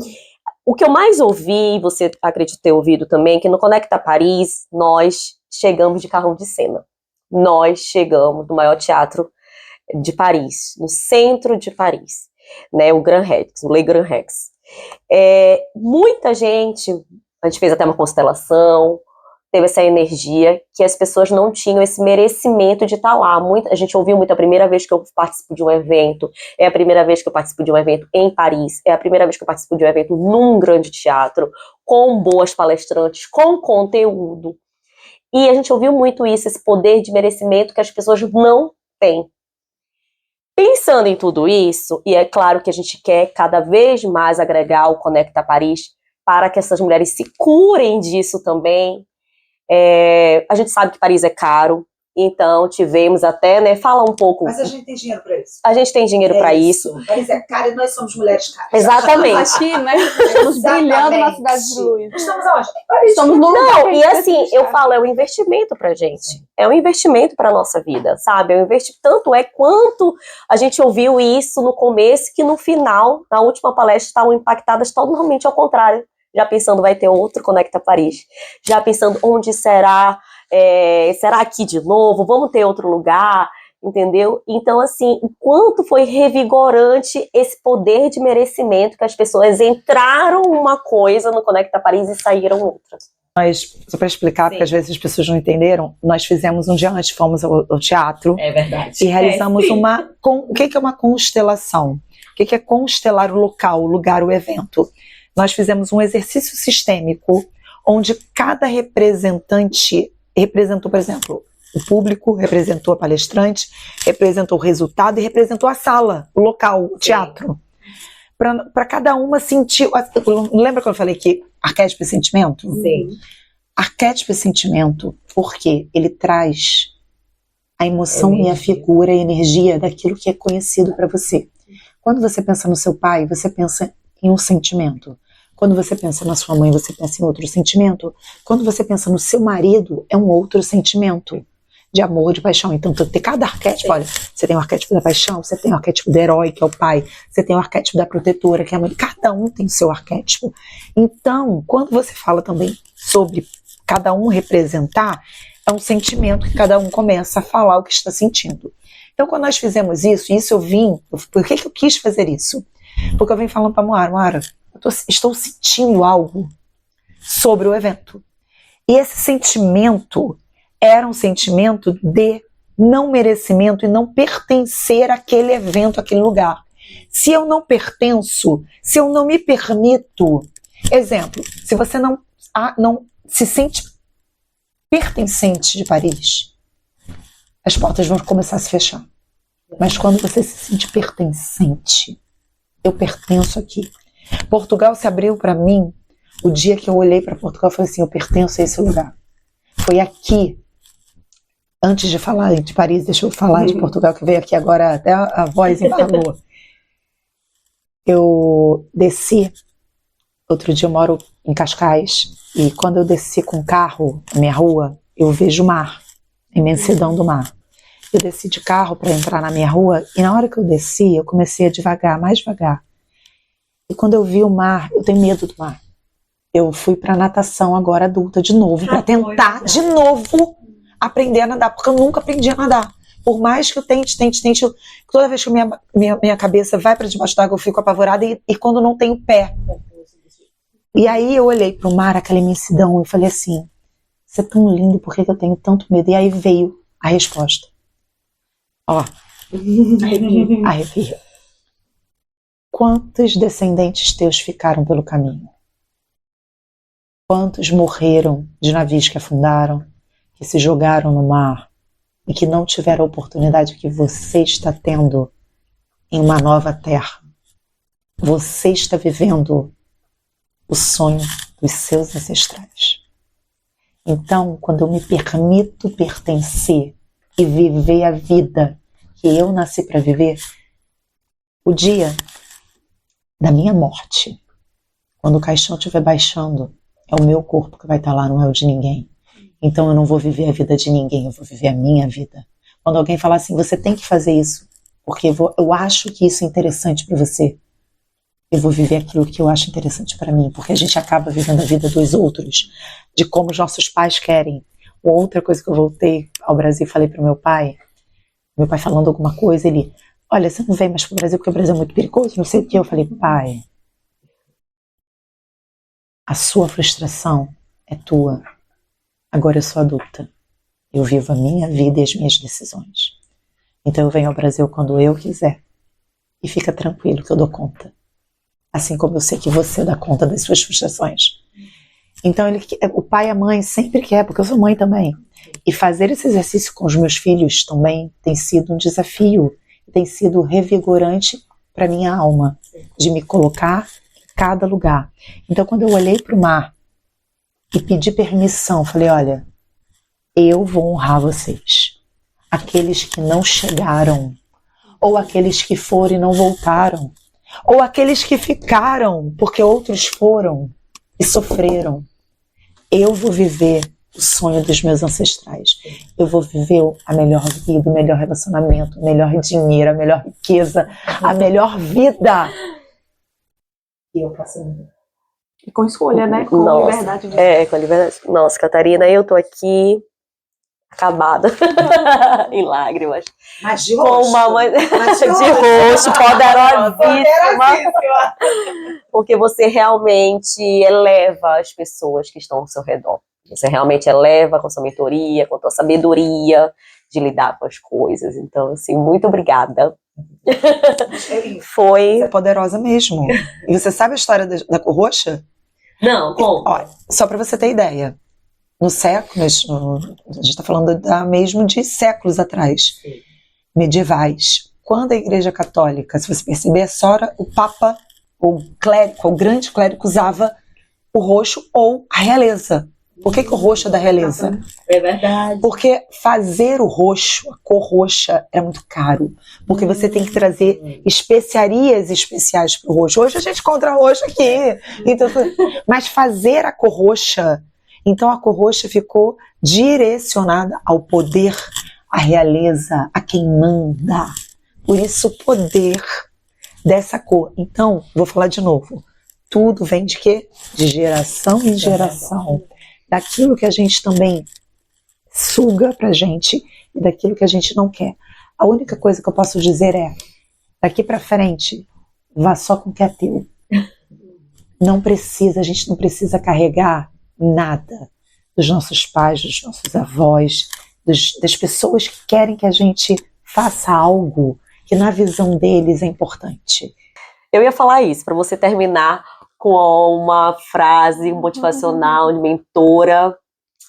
o que eu mais ouvi, você acredita ter ouvido também, que no Conecta Paris, nós chegamos de carro de cena. Nós chegamos do maior teatro de Paris, no centro de Paris. Né, o Grand Rex, o Le Grand Rex. Muita gente, a gente fez até uma constelação, teve essa energia que as pessoas não tinham esse merecimento de estar lá. A gente ouviu muito, a primeira vez que eu participo de um evento, é a primeira vez que eu participo de um evento em Paris, é a primeira vez que eu participo de um evento num grande teatro, com boas palestrantes, com conteúdo. E a gente ouviu muito isso, esse poder de merecimento que as pessoas não têm. Pensando em tudo isso, e é claro que a gente quer cada vez mais agregar o Conecta Paris para que essas mulheres se curem disso também. A gente sabe que Paris é caro, então tivemos até, né, fala um pouco... Mas a gente tem dinheiro para isso. A gente tem dinheiro para isso. Paris é caro e nós somos mulheres caras. Exatamente. Aqui, né? Estamos brilhando na cidade de Luz. Estamos aonde? Em Paris. Estamos no lugar Não, que a e gente assim, precisa eu estar. falo, é um investimento pra gente. É um investimento pra nossa vida, sabe? É um investimento, tanto é quanto a gente ouviu isso no começo, que no final, na última palestra, estavam impactadas totalmente ao contrário. Já pensando, vai ter outro Conecta Paris. Já pensando, onde será? Será aqui de novo? Vamos ter outro lugar? entendeu? Então, assim, o quanto foi revigorante esse poder de merecimento que as pessoas entraram uma coisa no Conecta Paris e saíram outra. Mas, só para explicar, porque às vezes as pessoas não entenderam, nós fizemos um dia antes, fomos ao teatro É verdade. e realizamos o que é uma constelação? O que é constelar o local, o lugar, o evento? Nós fizemos um exercício sistêmico onde cada representante representou, por exemplo, o público, representou a palestrante, representou o resultado e representou a sala, o local, o teatro. Para cada uma sentir. Lembra quando eu falei que arquétipo é sentimento? Sim. Arquétipo é sentimento porque ele traz a emoção e a Energia. figura e a energia daquilo que é conhecido para você. Quando você pensa no seu pai, você pensa em um sentimento. Quando você pensa na sua mãe, você pensa em outro sentimento. Quando você pensa no seu marido, é um outro sentimento. De amor, de paixão. Então, tem cada arquétipo, olha, você tem o arquétipo da paixão, você tem o arquétipo do herói, que é o pai, você tem o arquétipo da protetora, que é a mãe. Cada um tem o seu arquétipo. Então, quando você fala também sobre cada um representar, é um sentimento que cada um começa a falar o que está sentindo. Então, quando nós fizemos isso por que eu quis fazer isso? Porque eu vim falando para a Moara, estou sentindo algo sobre o evento. E esse sentimento era um sentimento de não merecimento e não pertencer àquele evento, àquele lugar. Se eu não pertenço, se eu não me permito, exemplo, se você não se sente pertencente de Paris, as portas vão começar a se fechar. Mas quando você se sente pertencente, eu pertenço aqui. Portugal se abriu para mim o dia que eu olhei para Portugal e falei assim, eu pertenço a esse lugar. Foi aqui. Antes de falar de Paris, deixa eu falar de Portugal, que veio aqui agora, até a voz embargou. Eu desci, outro dia eu moro em Cascais, e quando eu desci com o carro na minha rua, eu vejo o mar, a imensidão do mar. Eu desci de carro para entrar na minha rua, e na hora que eu desci, eu comecei a devagar, mais devagar. E quando eu vi o mar, eu tenho medo do mar. Eu fui para natação agora adulta de novo, para tentar de novo aprender a nadar, porque eu nunca aprendi a nadar. Por mais que eu tente, toda vez que minha cabeça vai para debaixo d'água, eu fico apavorada, e quando não tenho pé. E aí eu olhei para o mar, aquela imensidão, e falei assim, isso é tão lindo, por que eu tenho tanto medo? E aí veio a resposta. Ó, arrepio. Quantos descendentes teus ficaram pelo caminho? Quantos morreram de navios que afundaram, que se jogaram no mar e que não tiveram a oportunidade que você está tendo em uma nova terra? Você está vivendo o sonho dos seus ancestrais. Então, quando eu me permito pertencer e viver a vida que eu nasci para viver, o dia da minha morte, quando o caixão estiver baixando, é o meu corpo que vai estar lá, não é o de ninguém. Então eu não vou viver a vida de ninguém, eu vou viver a minha vida. Quando alguém falar assim, você tem que fazer isso, porque eu acho que isso é interessante para você, eu vou viver aquilo que eu acho interessante para mim, porque a gente acaba vivendo a vida dos outros, de como os nossos pais querem. Outra coisa que eu voltei ao Brasil e falei para meu pai falando alguma coisa, ele, olha, você não vem mais pro Brasil porque o Brasil é muito perigoso, não sei o que. Eu falei, pai, a sua frustração é tua. Agora eu sou adulta. Eu vivo a minha vida e as minhas decisões. Então eu venho ao Brasil quando eu quiser. E fica tranquilo que eu dou conta. Assim como eu sei que você dá conta das suas frustrações. Então o pai e a mãe sempre quer, porque eu sou mãe também. E fazer esse exercício com os meus filhos também tem sido um desafio. Tem sido revigorante para minha alma. De me colocar em cada lugar. Então quando eu olhei para o mar e pedi permissão, falei, olha, eu vou honrar vocês. Aqueles que não chegaram, ou aqueles que foram e não voltaram, ou aqueles que ficaram porque outros foram e sofreram. Eu vou viver o sonho dos meus ancestrais. Eu vou viver a melhor vida, o melhor relacionamento, o melhor dinheiro, a melhor riqueza, a melhor vida. E eu posso viver. E com escolha, né? Com Nossa, liberdade de com a liberdade. Nossa, Catarina, eu tô aqui acabada em lágrimas. Mas de Com uma mãe de Mas rosto, poderosíssima. Porque você realmente eleva as pessoas que estão ao seu redor. Você realmente eleva com sua mentoria, com a sua sabedoria de lidar com as coisas. Então, assim, muito obrigada. Foi. Você é poderosa mesmo. E você sabe a história da cor roxa? Não, como? Olha, só para você ter ideia. No século, a gente está falando mesmo de séculos atrás, Sim. medievais. Quando a Igreja Católica, se você perceber, só o Papa, o clérigo, o grande clérigo usava o roxo ou a realeza. Por que o roxo é da realeza? É verdade. Porque fazer o roxo, a cor roxa, é muito caro. Porque você tem que trazer especiarias especiais para o roxo. Hoje a gente encontra roxo aqui. Então, mas fazer a cor roxa, então a cor roxa ficou direcionada ao poder, à realeza, a quem manda. Por isso o poder dessa cor. Então, vou falar de novo. Tudo vem de quê? De geração em geração. Daquilo que a gente também suga pra gente e daquilo que a gente não quer. A única coisa que eu posso dizer é, daqui pra frente, vá só com o que é teu. Não precisa, a gente não precisa carregar nada dos nossos pais, dos nossos avós, das pessoas que querem que a gente faça algo que na visão deles é importante. Eu ia falar isso, para você terminar com uma frase motivacional de mentora.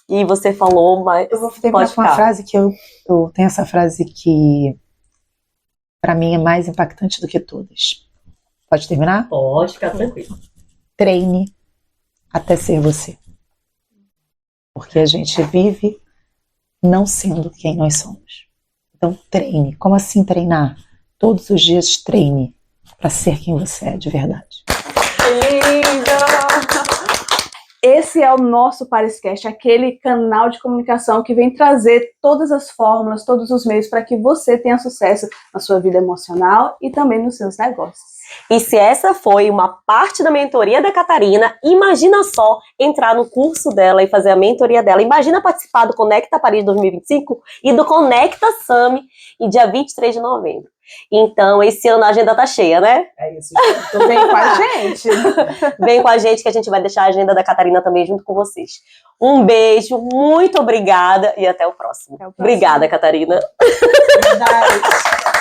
E você falou, mas Eu vou terminar com uma frase que eu tenho essa frase que para mim é mais impactante do que todas. Pode terminar? Pode ficar tranquilo. Treine até ser você. Porque a gente vive não sendo quem nós somos. Então treine. Como assim treinar? Todos os dias treine para ser quem você é de verdade. Lindo! Esse é o nosso Pariscast, aquele canal de comunicação que vem trazer todas as fórmulas, todos os meios para que você tenha sucesso na sua vida emocional e também nos seus negócios. E se essa foi uma parte da mentoria da Catarina, imagina só entrar no curso dela e fazer a mentoria dela. Imagina participar do Conecta Paris 2025 e do Conecta Summit em dia 23 de novembro. Então, esse ano a agenda tá cheia, né? É isso. Então vem com a gente. Vem com a gente que a gente vai deixar a agenda da Catarina também junto com vocês. Um beijo, muito obrigada e até o próximo. Até o próximo. Obrigada, Catarina. Verdade.